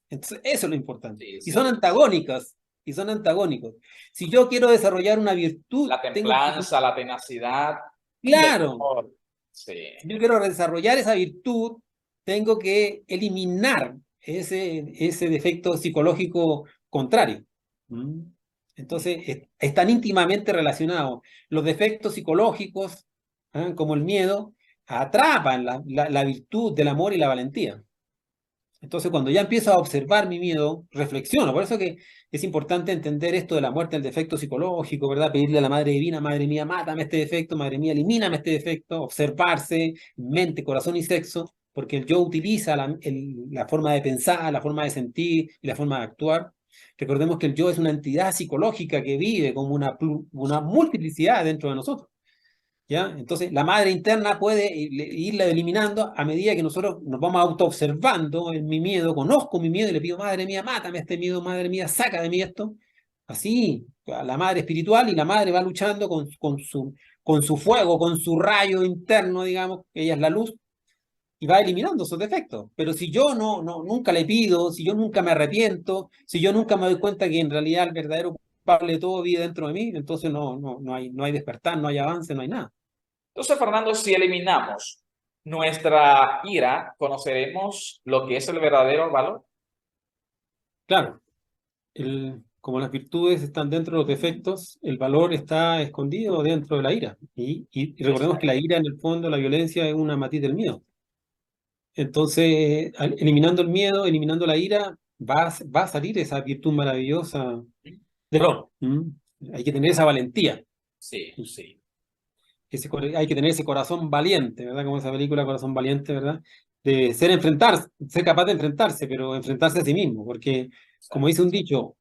[SPEAKER 1] Entonces, eso es lo importante.
[SPEAKER 2] Sí,
[SPEAKER 1] Y son
[SPEAKER 2] sí.
[SPEAKER 1] antagónicas, y son antagónicos. Si yo quiero desarrollar una virtud,
[SPEAKER 2] La
[SPEAKER 1] tengo que...
[SPEAKER 2] templanza, la tenacidad y el
[SPEAKER 1] Claro,
[SPEAKER 2] amor. Sí,
[SPEAKER 1] si yo quiero desarrollar esa virtud, tengo que eliminar ese defecto psicológico contrario. ¿Mm? Entonces, están íntimamente relacionados. Los defectos psicológicos, ¿ah? Como el miedo, atrapan la virtud del amor y la valentía. Entonces, cuando ya empiezo a observar mi miedo, reflexiono. Por eso que es importante entender esto de la muerte del defecto psicológico, ¿verdad? Pedirle a la Madre Divina, Madre mía, mátame este defecto, Madre mía, elimíname este defecto, observarse, mente, corazón y sexo, porque el yo utiliza la forma de pensar, la forma de sentir y la forma de actuar. Recordemos que el yo es una entidad psicológica que vive como una multiplicidad dentro de nosotros. ¿Ya? Entonces, la madre interna puede irla eliminando a medida que nosotros nos vamos autoobservando en mi miedo, conozco mi miedo y le pido, madre mía, mátame este miedo, madre mía, saca de mí esto. Así, la madre espiritual, y la madre va luchando con su fuego, con su rayo interno, digamos, que ella es la luz, y va eliminando esos defectos. Pero si yo nunca le pido, si yo nunca me arrepiento, si yo nunca me doy cuenta que en realidad el verdadero culpable de todo vive dentro de mí, entonces no hay despertar, no hay avance, no hay nada.
[SPEAKER 2] Entonces, Fernando, si eliminamos nuestra ira, conoceremos lo que es el verdadero valor.
[SPEAKER 1] Claro, como las virtudes están dentro de los defectos, el valor está escondido dentro de la ira. Y recordemos que la ira, en el fondo, la violencia es una matiz del miedo. Entonces, eliminando el miedo, eliminando la ira, va a salir esa virtud maravillosa del valor. Hay que tener esa valentía.
[SPEAKER 2] Sí, sí.
[SPEAKER 1] Hay que tener ese corazón valiente, ¿verdad? Como esa película Corazón Valiente, ¿verdad? De ser capaz de enfrentarse, pero enfrentarse a sí mismo, porque, como dice un dicho,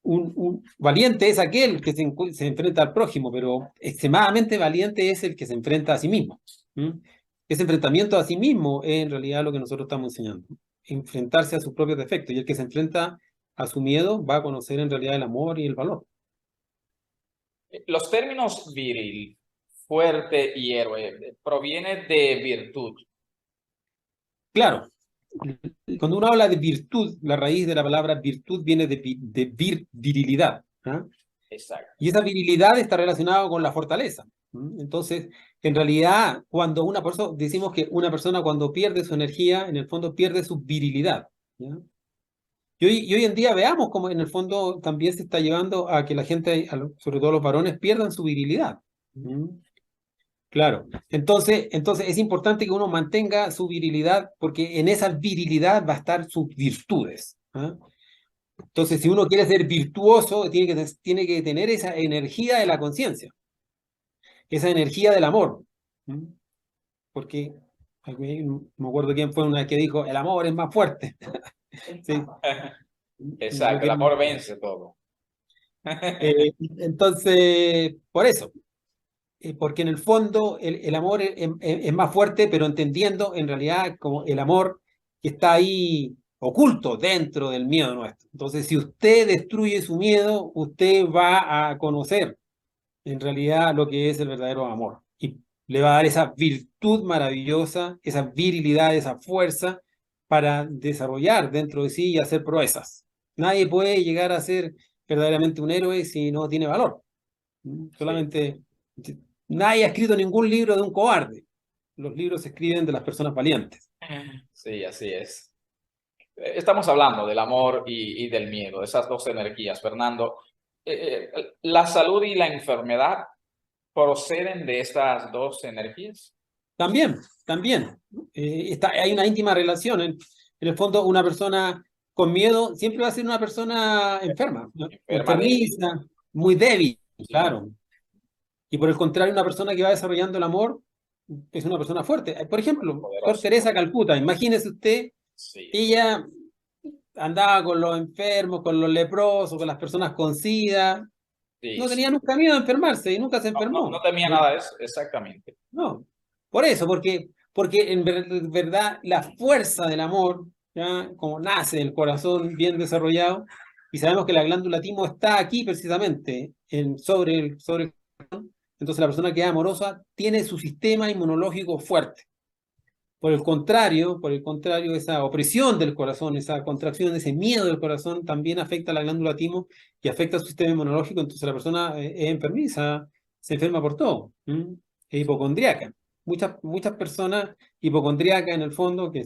[SPEAKER 1] un valiente es aquel que se enfrenta al prójimo, pero extremadamente valiente es el que se enfrenta a sí mismo. Ese enfrentamiento a sí mismo es en realidad lo que nosotros estamos enseñando, enfrentarse a sus propios defectos, y el que se enfrenta a su miedo va a conocer en realidad el amor y el valor.
[SPEAKER 2] Los términos viril, fuerte y héroe provienen de virtud.
[SPEAKER 1] Claro, cuando uno habla de virtud, la raíz de la palabra virtud viene de virilidad. ¿Ah?
[SPEAKER 2] Exacto.
[SPEAKER 1] Y esa virilidad está relacionada con la fortaleza. Entonces, en realidad, cuando una persona, decimos que una persona cuando pierde su energía, en el fondo pierde su virilidad. ¿Ya? Y hoy en día veamos cómo en el fondo también se está llevando a que la gente, sobre todo los varones, pierdan su virilidad. ¿Mm? Claro. Entonces es importante que uno mantenga su virilidad, porque en esa virilidad va a estar sus virtudes. ¿Ah? Entonces, si uno quiere ser virtuoso, tiene que tener esa energía de la conciencia, esa energía del amor. ¿Mm? Porque, no me acuerdo quién fue una vez que dijo, el amor es más fuerte. Sí. No
[SPEAKER 2] Exacto, el
[SPEAKER 1] quiero-
[SPEAKER 2] amor vence todo.
[SPEAKER 1] entonces, por eso. Porque en el fondo el amor es más fuerte, pero entendiendo en realidad como el amor que está ahí oculto dentro del miedo nuestro. Entonces, si usted destruye su miedo, usted va a conocer en realidad lo que es el verdadero amor. Y le va a dar esa virtud maravillosa, esa virilidad, esa fuerza para desarrollar dentro de sí y hacer proezas. Nadie puede llegar a ser verdaderamente un héroe si no tiene valor.
[SPEAKER 2] Sí,
[SPEAKER 1] Solamente nadie ha escrito ningún libro de un cobarde. Los libros se escriben de las personas valientes.
[SPEAKER 2] sí, así es. Estamos hablando del amor y del miedo, de esas dos energías, Fernando. ¿La salud y la enfermedad proceden de estas dos energías?
[SPEAKER 1] También. Hay una íntima relación. En el fondo, una persona con miedo siempre va a ser una persona enferma, ¿no?
[SPEAKER 2] Enferma, débil.
[SPEAKER 1] Enfermiza, muy débil,
[SPEAKER 2] Sí,
[SPEAKER 1] claro. Y por el contrario, una persona que va desarrollando el amor es una persona fuerte. Por ejemplo, Sor
[SPEAKER 2] poderosa.
[SPEAKER 1] Teresa Calcuta, imagínese usted,
[SPEAKER 2] Sí,
[SPEAKER 1] ella andaba con los enfermos, con los leprosos, con las personas con SIDA.
[SPEAKER 2] sí,
[SPEAKER 1] No
[SPEAKER 2] sí.
[SPEAKER 1] tenía nunca miedo a enfermarse y nunca se
[SPEAKER 2] No, no, no
[SPEAKER 1] enfermó.
[SPEAKER 2] temía nada de eso, exactamente.
[SPEAKER 1] No, por eso, porque en verdad la fuerza del amor, ¿ya? Como nace del corazón bien desarrollado, y sabemos que la glándula timo está aquí precisamente, sobre el corazón. Entonces la persona que es amorosa tiene su sistema inmunológico fuerte. Por el contrario, esa opresión del corazón, esa contracción, ese miedo del corazón también afecta a la glándula timo y afecta a su sistema inmunológico. Entonces la persona es enfermiza, se enferma por todo. Es hipocondríaca. Muchas personas hipocondríacas en el fondo, que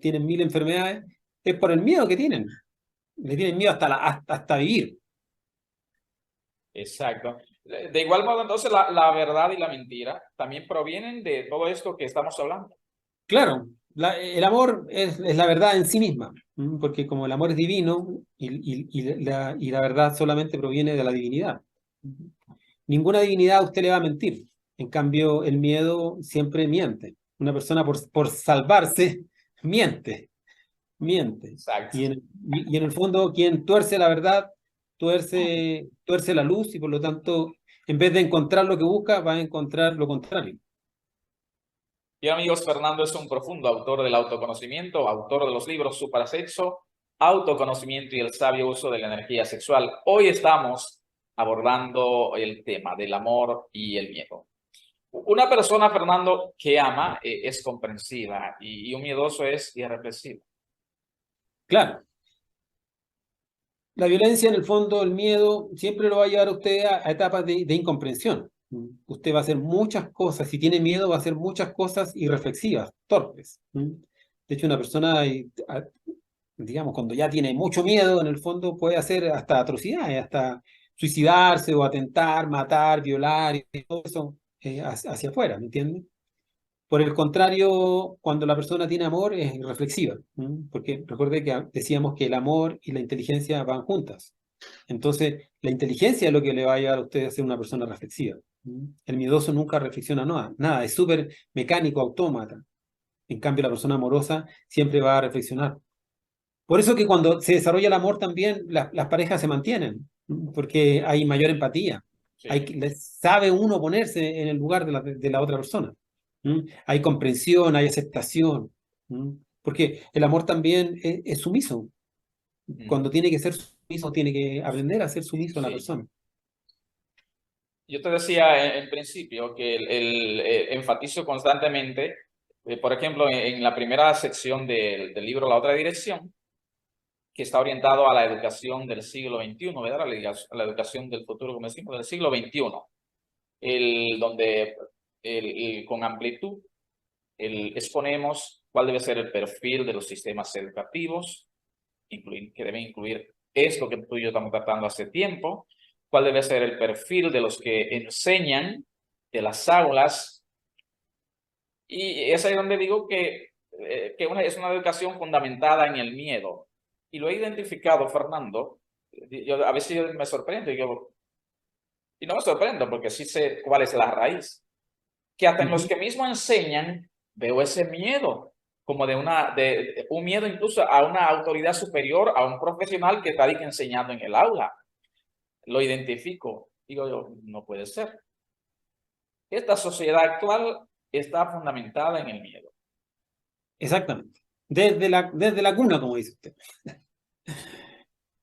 [SPEAKER 1] tienen mil enfermedades, es por el miedo que tienen. Le tienen miedo hasta vivir.
[SPEAKER 2] Exacto. De igual modo, entonces, la verdad y la mentira también provienen de todo esto que estamos hablando.
[SPEAKER 1] Claro, el amor es la verdad en sí misma, porque como el amor es divino y la verdad solamente proviene de la divinidad. Ninguna divinidad a usted le va a mentir. En cambio, el miedo siempre miente. Una persona por salvarse miente, miente.
[SPEAKER 2] Exacto.
[SPEAKER 1] Y en el fondo, quien tuerce la verdad, tuerce la luz y por lo tanto, en vez de encontrar lo que busca, va a encontrar lo contrario.
[SPEAKER 2] Bien, amigos, Fernando es un profundo autor del autoconocimiento, autor de los libros Suprasexo, Autoconocimiento y el sabio uso de la energía sexual. Hoy estamos abordando el tema del amor y el miedo. Una persona, Fernando, que ama es comprensiva y un miedoso es irrepresible.
[SPEAKER 1] Claro. La violencia, en el fondo, el miedo, siempre lo va a llevar a usted a etapas de incomprensión. Usted va a hacer muchas cosas, si tiene miedo va a hacer muchas cosas irreflexivas, torpes. De hecho, una persona, digamos, cuando ya tiene mucho miedo, en el fondo puede hacer hasta atrocidades, hasta suicidarse o atentar, matar, violar y todo eso hacia afuera, ¿me entiende? Por el contrario, cuando la persona tiene amor es reflexiva, porque recuerde que decíamos que el amor y la inteligencia van juntas. Entonces, la inteligencia es lo que le va a llevar a usted a ser una persona reflexiva. El miedoso nunca reflexiona nada, es súper mecánico, autómata. En cambio, la persona amorosa siempre va a reflexionar. Por eso que cuando se desarrolla el amor también las parejas se mantienen, porque hay mayor empatía.
[SPEAKER 2] Sí.
[SPEAKER 1] Sabe uno ponerse en el lugar de la otra persona. Hay comprensión, hay aceptación. Porque el amor también es sumiso. Cuando tiene que ser sumiso, tiene que aprender a ser sumiso a la
[SPEAKER 2] Sí.
[SPEAKER 1] persona.
[SPEAKER 2] Yo te decía en principio que enfatizo constantemente, por ejemplo, en la primera sección del libro La otra dirección, que está orientado a la educación del siglo XXI, ¿verdad? La educación del futuro, como decimos, del siglo XXI, donde con amplitud exponemos cuál debe ser el perfil de los sistemas educativos, que deben incluir esto que tú y yo estamos tratando hace tiempo, cuál debe ser el perfil de los que enseñan, de las aulas, y es ahí donde digo es una educación fundamentada en el miedo. Y lo he identificado, Fernando. Yo, a veces yo me sorprendo y no me sorprendo porque sí sé cuál es la raíz. Que hasta en los que mismo enseñan veo ese miedo, como de un miedo incluso a una autoridad superior, a un profesional que está ahí enseñando en el aula. Lo identifico. Digo yo, no puede ser. Esta sociedad actual está fundamentada en el miedo.
[SPEAKER 1] Exactamente. Desde la cuna, como dice usted.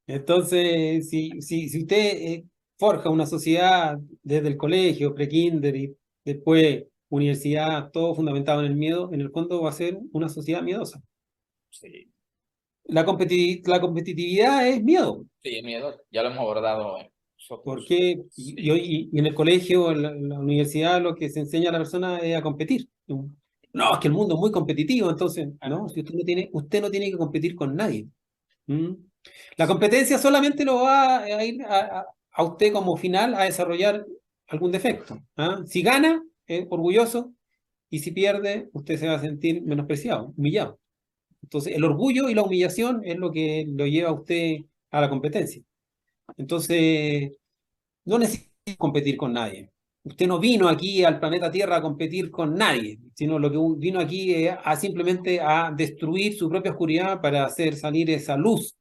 [SPEAKER 1] Entonces, si usted forja una sociedad desde el colegio, prekinder y después universidad, todo fundamentado en el miedo, en el fondo va a ser una sociedad miedosa.
[SPEAKER 2] Sí,
[SPEAKER 1] La competitividad es miedo,
[SPEAKER 2] sí, el miedo ya lo hemos abordado nosotros.
[SPEAKER 1] porque
[SPEAKER 2] Sí,
[SPEAKER 1] y en el colegio, en la universidad, lo que se enseña a la persona es a competir. No, es que el mundo es muy competitivo, entonces, no, si usted no tiene que competir con nadie. ¿Mm? La competencia solamente lo va a ir a usted como final a desarrollar algún defecto. ¿Ah? Si gana, es orgulloso, y si pierde, usted se va a sentir menospreciado, humillado. Entonces, el orgullo y la humillación es lo que lo lleva a usted a la competencia. Entonces, no necesita competir con nadie. Usted no vino aquí al planeta Tierra a competir con nadie, sino lo que vino aquí es a simplemente a destruir su propia oscuridad para hacer salir esa luz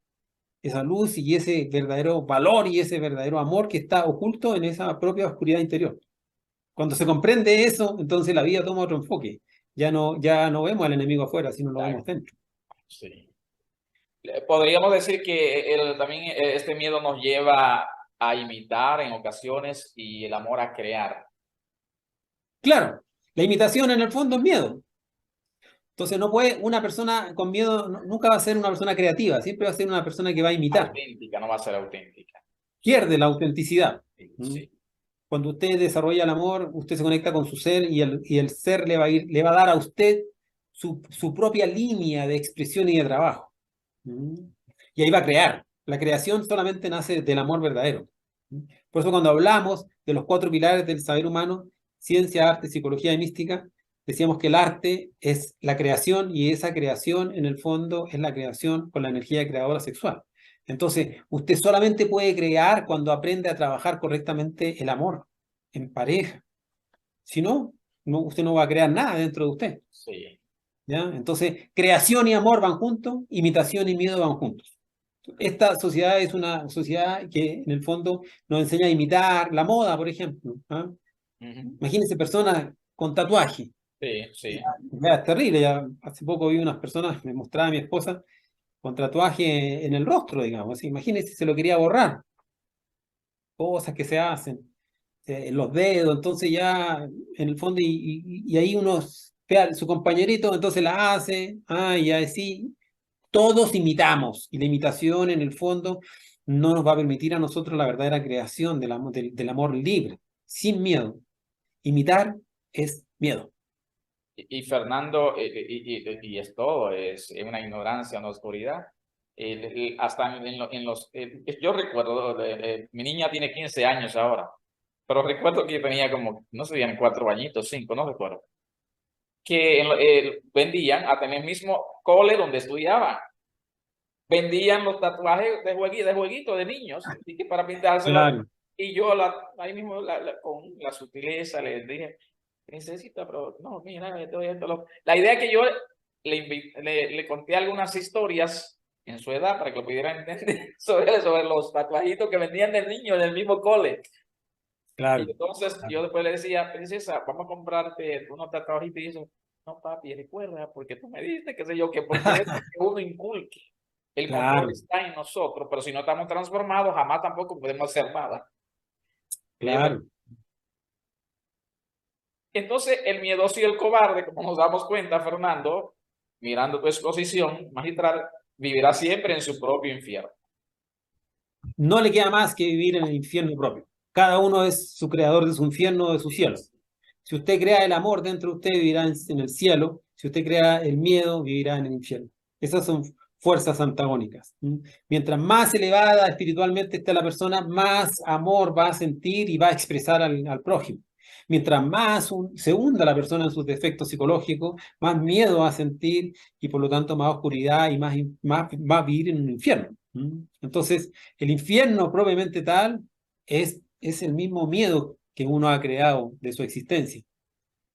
[SPEAKER 1] y ese verdadero valor y ese verdadero amor que está oculto en esa propia oscuridad interior. Cuando se comprende eso, entonces la vida toma otro enfoque. Ya no vemos al enemigo afuera, sino lo vemos dentro.
[SPEAKER 2] sí. Podríamos decir que también este miedo nos lleva a imitar en ocasiones y el amor a crear.
[SPEAKER 1] Claro, la imitación en el fondo es miedo. Entonces no puede, una persona con miedo nunca va a ser una persona creativa, siempre va a ser una persona que va a imitar.
[SPEAKER 2] Auténtica, no va a ser auténtica. Sí,
[SPEAKER 1] Pierde la autenticidad.
[SPEAKER 2] sí, sí.
[SPEAKER 1] Cuando usted desarrolla el amor, usted se conecta con su ser y el ser le va a dar a usted su propia línea de expresión y de trabajo. Y ahí va a crear. La creación solamente nace del amor verdadero. Por eso cuando hablamos de los 4 pilares del saber humano, ciencia, arte, psicología y mística, decíamos que el arte es la creación y esa creación en el fondo es la creación con la energía creadora sexual. Entonces, usted solamente puede crear cuando aprende a trabajar correctamente el amor en pareja. Si no, usted no va a crear nada dentro de usted.
[SPEAKER 2] Sí.
[SPEAKER 1] ¿Ya? Entonces, creación y amor van juntos, imitación y miedo van juntos. Esta sociedad es una sociedad que en el fondo nos enseña a imitar la moda, por ejemplo. ¿Ah?
[SPEAKER 2] Ujú.
[SPEAKER 1] Imagínense personas con tatuaje.
[SPEAKER 2] Sí, sí.
[SPEAKER 1] Ya, es terrible. Ya hace poco vi unas personas, me mostraba a mi esposa, con tatuaje en el rostro, digamos. Imagínense si se lo quería borrar. Cosas que se hacen en los dedos, entonces ya en el fondo, y ahí uno ve a su compañerito, entonces la hace, y así, todos imitamos, y la imitación en el fondo no nos va a permitir a nosotros la verdadera creación del amor libre, sin miedo. Imitar es miedo.
[SPEAKER 2] Y Fernando, y es todo, es una ignorancia, una oscuridad. Hasta yo recuerdo, mi niña tiene 15 años ahora, pero recuerdo que yo tenía como, no sé, eran 4 añitos, 5, no recuerdo, que vendían hasta en el mismo cole donde estudiaban. Vendían los tatuajes de jueguito de niños, así que para pintárselo.
[SPEAKER 1] Claro,
[SPEAKER 2] Y yo ahí mismo con la sutileza les dije, princesita, pero no, mira, esto, la idea que yo le conté algunas historias en su edad para que lo pudieran entender sobre los tatuajitos que vendían de niños en el mismo cole. Y
[SPEAKER 1] claro,
[SPEAKER 2] entonces
[SPEAKER 1] claro,
[SPEAKER 2] yo después le decía, princesa, vamos a comprarte unos tatuajitos y eso. No, papi, recuerda, porque tú me diste, qué sé yo, que porque es que uno inculque. El control
[SPEAKER 1] claro,
[SPEAKER 2] está en nosotros, pero si no estamos transformados, jamás tampoco podemos hacer nada.
[SPEAKER 1] claro.
[SPEAKER 2] Entonces, el miedoso y el cobarde, como nos damos cuenta, Fernando, mirando tu exposición magistral, vivirá siempre en su propio infierno.
[SPEAKER 1] No le queda más que vivir en el infierno propio. Cada uno es su creador de su infierno o de su cielo. Si usted crea el amor dentro de usted, vivirá en el cielo. Si usted crea el miedo, vivirá en el infierno. Esas son fuerzas antagónicas. Mientras más elevada espiritualmente esté la persona, más amor va a sentir y va a expresar al prójimo. Mientras más se hunda la persona en sus defectos psicológicos, más miedo va a sentir y por lo tanto más oscuridad y más va a vivir en un infierno. Entonces, el infierno propiamente tal es el mismo miedo que uno ha creado de su existencia.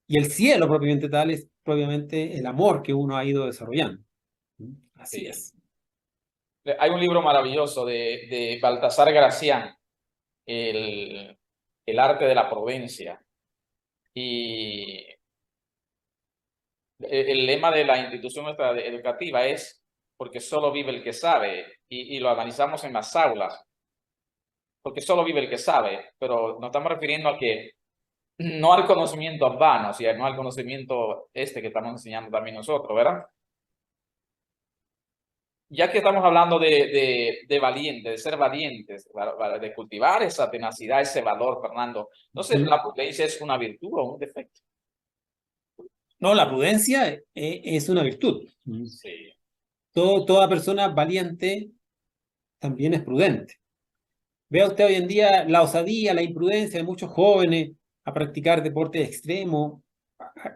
[SPEAKER 1] Y el cielo propiamente tal es propiamente el amor que uno ha ido desarrollando. Así
[SPEAKER 2] Sí.
[SPEAKER 1] es.
[SPEAKER 2] Hay un libro maravilloso de Baltasar Gracián, el, el arte de la prudencia. Y el lema de la institución nuestra educativa es porque solo vive el que sabe, y lo analizamos en las aulas, porque solo vive el que sabe, pero nos estamos refiriendo a que no al conocimiento vano, o sea, no al conocimiento que estamos enseñando también nosotros, ¿verdad? Ya que estamos hablando de valiente, de ser valientes, de cultivar esa tenacidad, ese valor, Fernando, entonces la prudencia es una virtud o un defecto.
[SPEAKER 1] No, la prudencia es una virtud.
[SPEAKER 2] Sí,
[SPEAKER 1] Toda persona valiente también es prudente. Vea usted hoy en día la osadía, la imprudencia de muchos jóvenes a practicar deportes extremos.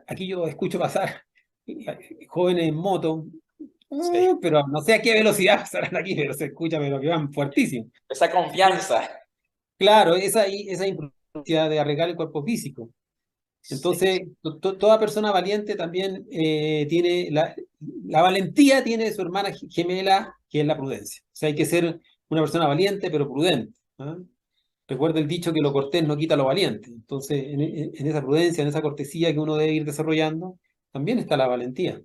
[SPEAKER 1] Aquí yo escucho pasar jóvenes en moto,
[SPEAKER 2] sí.
[SPEAKER 1] pero no sé a qué velocidad pasarán aquí, pero se escucha, pero que van fuertísimo.
[SPEAKER 2] Esa confianza.
[SPEAKER 1] Claro, esa imprudencia de arreglar el cuerpo físico.
[SPEAKER 2] Sí,
[SPEAKER 1] Entonces, toda persona valiente también tiene, la valentía tiene su hermana gemela, que es la prudencia. O sea, hay que ser una persona valiente, pero prudente. ¿Ah? Recuerda el dicho que lo cortés no quita lo valiente. Entonces, en esa prudencia, en esa cortesía que uno debe ir desarrollando, también está la valentía.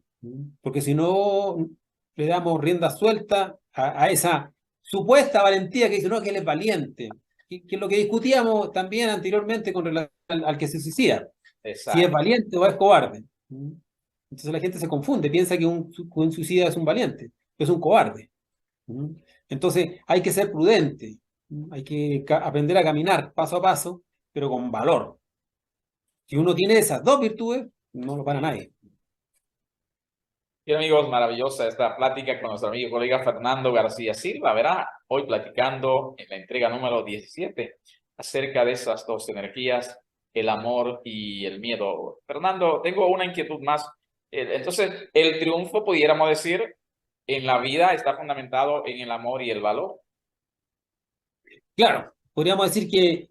[SPEAKER 1] Porque si no le damos rienda suelta a esa supuesta valentía que dice, no, que él es valiente, que es lo que discutíamos también anteriormente con relación al que se suicida, si es
[SPEAKER 2] exacto.
[SPEAKER 1] valiente o es cobarde. Entonces la gente se confunde, piensa que un suicida es un valiente, es un cobarde. Entonces hay que ser prudente, hay que aprender a caminar paso a paso, pero con valor. Si uno tiene esas dos virtudes, no lo para nadie.
[SPEAKER 2] Bien, amigos, maravillosa esta plática con nuestro amigo y colega Fernando García Silva, ¿verdad? Hoy platicando en la entrega número 17 acerca de esas dos energías, el amor y el miedo. Fernando, tengo una inquietud más. Entonces, el triunfo, pudiéramos decir, en la vida está fundamentado en el amor y el valor.
[SPEAKER 1] Claro, podríamos decir que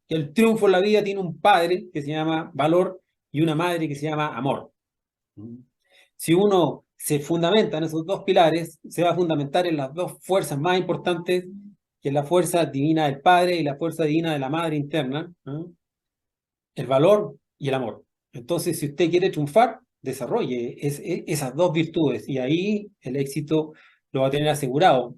[SPEAKER 1] el triunfo en la vida tiene un padre que se llama valor y una madre que se llama amor. Si uno se fundamenta en esos dos pilares, se va a fundamentar en las dos fuerzas más importantes, que es la fuerza divina del Padre y la fuerza divina de la Madre interna, ¿no? El valor y el amor. Entonces, si usted quiere triunfar, desarrolle esas dos virtudes y ahí el éxito lo va a tener asegurado,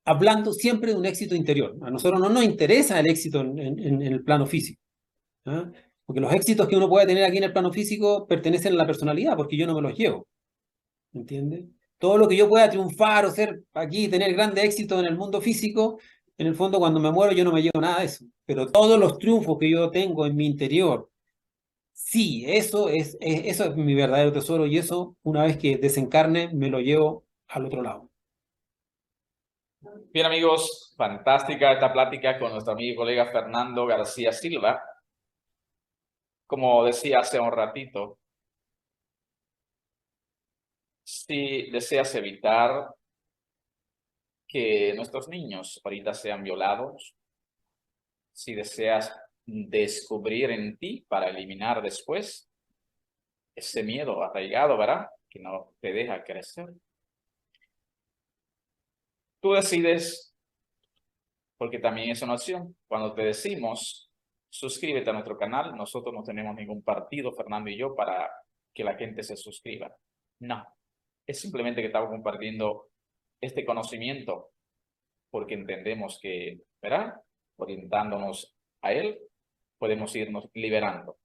[SPEAKER 1] hablando siempre de un éxito interior. A nosotros no nos interesa el éxito en el plano físico, ¿ah? Porque los éxitos que uno puede tener aquí en el plano físico pertenecen a la personalidad, porque yo no me los llevo. ¿Entiendes? Todo lo que yo pueda triunfar o ser aquí, tener grande éxito en el mundo físico, en el fondo cuando me muero yo no me llevo nada de eso. Pero todos los triunfos que yo tengo en mi interior, Sí, eso es mi verdadero tesoro y eso, una vez que desencarne, me lo llevo al otro lado.
[SPEAKER 2] Bien, amigos, fantástica esta plática con nuestro amigo y colega Fernando García Silva. Como decía hace un ratito, si deseas evitar que nuestros niños ahorita sean violados, si deseas descubrir en ti para eliminar después ese miedo arraigado, ¿verdad? Que no te deja crecer. Tú decides, porque también es una opción. Cuando te decimos, suscríbete a nuestro canal, nosotros no tenemos ningún partido, Fernando y yo, para que la gente se suscriba. No, es simplemente que estamos compartiendo este conocimiento porque entendemos que, ¿verdad? Orientándonos a él, podemos irnos liberando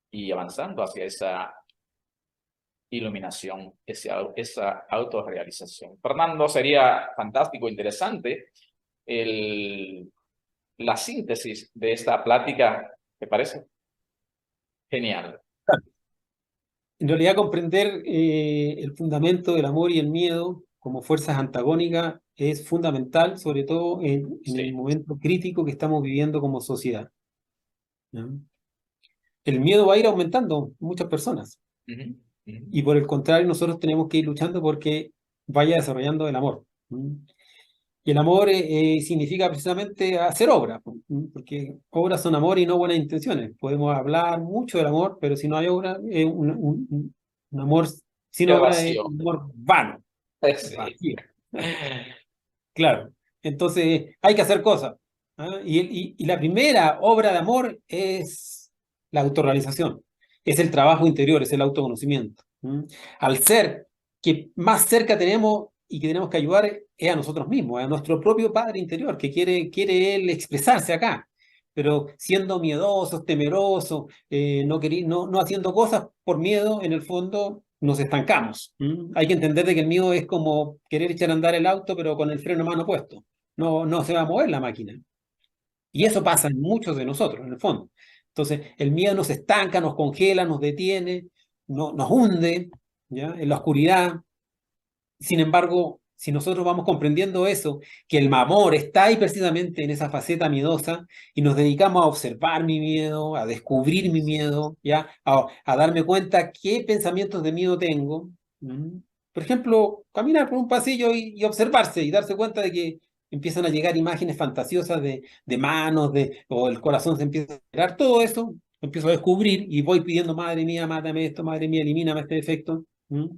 [SPEAKER 2] y avanzando hacia esa iluminación, esa autorrealización. Fernando, sería fantástico, interesante la síntesis de esta plática, ¿te parece? Genial.
[SPEAKER 1] En realidad, comprender el fundamento del amor y el miedo como fuerzas antagónicas es fundamental, sobre todo en el
[SPEAKER 2] Sí.
[SPEAKER 1] momento crítico que estamos viviendo como sociedad, ¿ya? El miedo va a ir aumentando en muchas personas
[SPEAKER 2] Ujú, ujú.
[SPEAKER 1] y por el contrario nosotros tenemos que ir luchando porque vaya desarrollando el amor. Y el amor significa precisamente hacer obra, porque obras son amor y no buenas intenciones. Podemos hablar mucho del amor, pero si no hay obra, un amor sin
[SPEAKER 2] Qué
[SPEAKER 1] obra es
[SPEAKER 2] vacío.
[SPEAKER 1] un amor vano,
[SPEAKER 2] Sí.
[SPEAKER 1] vacío. Claro. Entonces hay que hacer cosas. ¿Ah? Y la primera obra de amor es la autorrealización, es el trabajo interior, es el autoconocimiento. Al ser que más cerca tenemos y que tenemos que ayudar es a nosotros mismos, a nuestro propio Padre interior, que quiere él expresarse acá, pero siendo miedosos, temerosos, no haciendo cosas por miedo, en el fondo nos estancamos. Hay que entender de que el miedo es como querer echar a andar el auto, pero con el freno a mano puesto. No se va a mover la máquina. Y eso pasa en muchos de nosotros, en el fondo. Entonces, el miedo nos estanca, nos congela, nos detiene, nos hunde, ¿ya? En la oscuridad. Sin embargo, si nosotros vamos comprendiendo eso, que el amor está ahí precisamente en esa faceta miedosa, y nos dedicamos a observar mi miedo, a descubrir mi miedo, ¿ya? A darme cuenta qué pensamientos de miedo tengo. ¿Mm? Por ejemplo, caminar por un pasillo y observarse y darse cuenta de que empiezan a llegar imágenes fantasiosas de manos, o el corazón se empieza a acelerar, todo eso empiezo a descubrir y voy pidiendo, madre mía, mátame esto, madre mía, elimíname este defecto. ¿Mm?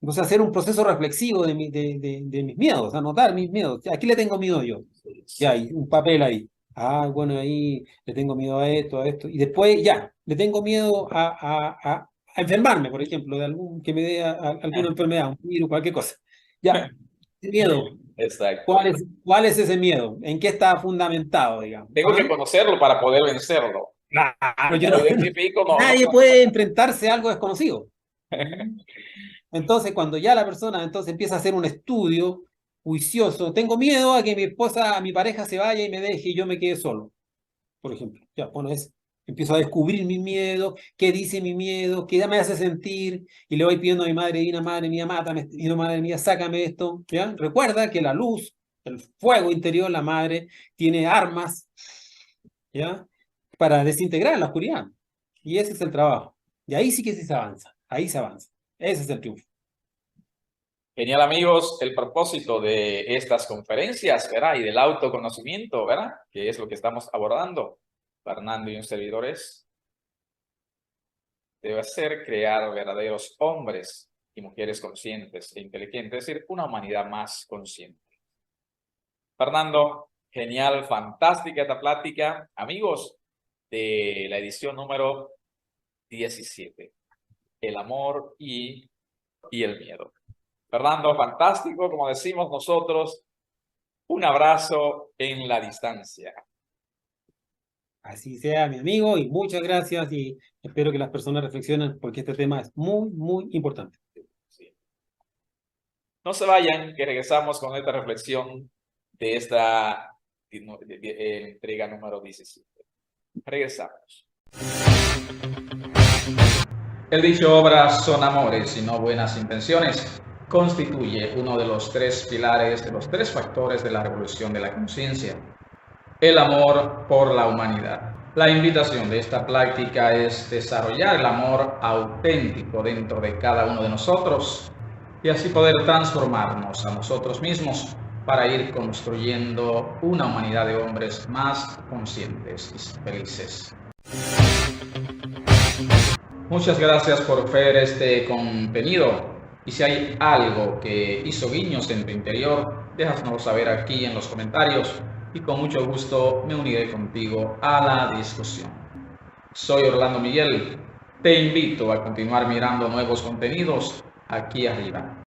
[SPEAKER 1] Entonces, hacer un proceso reflexivo de mis miedos, anotar mis miedos. ¿A qué le tengo miedo yo? Ya, hay un papel ahí. Ah, bueno, ahí le tengo miedo a esto, a esto. Y después, ya, le tengo miedo a enfermarme, por ejemplo, que me dé alguna enfermedad, un virus, cualquier cosa. Ya, ese miedo.
[SPEAKER 2] Exacto.
[SPEAKER 1] ¿Cuál es ese miedo? ¿En qué está fundamentado, digamos?
[SPEAKER 2] Tengo que
[SPEAKER 1] ¿Ah?
[SPEAKER 2] conocerlo para poder vencerlo.
[SPEAKER 1] Claro,
[SPEAKER 2] Si no lo identifico, no.
[SPEAKER 1] nadie puede enfrentarse a algo desconocido. ¿Mm? Entonces, cuando ya la persona entonces empieza a hacer un estudio juicioso, tengo miedo a que mi esposa, mi pareja se vaya y me deje y yo me quede solo, por ejemplo. Ya, bueno, empiezo a descubrir mi miedo, qué dice mi miedo, qué me hace sentir, y le voy pidiendo a mi madre, Dina, madre mía, mátame, y no, madre mía, sácame esto. ¿Ya? Recuerda que la luz, el fuego interior, la madre, tiene armas, ¿ya? Para desintegrar la oscuridad. Y ese es el trabajo. Y ahí sí que sí se avanza, ahí se avanza. Ese es el triunfo.
[SPEAKER 2] Genial, amigos, el propósito de estas conferencias, ¿verdad? Y del autoconocimiento, ¿verdad? Que es lo que estamos abordando, Fernando y un servidor debe ser crear verdaderos hombres y mujeres conscientes e inteligentes, es decir, una humanidad más consciente. Fernando, genial, fantástica esta plática. Amigos de la edición número 17, el amor y el miedo. Fernando, fantástico, como decimos nosotros, un abrazo en la distancia.
[SPEAKER 1] Así sea, mi amigo, y muchas gracias y espero que las personas reflexionen porque este tema es muy, muy importante.
[SPEAKER 2] Sí. No se vayan, que regresamos con esta reflexión de esta entrega número 17. Regresamos. El dicho obras son amores y no buenas intenciones constituye uno de los tres pilares, de los tres factores de la revolución de la conciencia, el amor por la humanidad. La invitación de esta práctica es desarrollar el amor auténtico dentro de cada uno de nosotros y así poder transformarnos a nosotros mismos para ir construyendo una humanidad de hombres más conscientes y felices. Muchas gracias por ver este contenido y si hay algo que hizo guiños en tu interior, déjanoslo saber aquí en los comentarios y con mucho gusto me uniré contigo a la discusión. Soy Orlando Miguel, te invito a continuar mirando nuevos contenidos aquí arriba.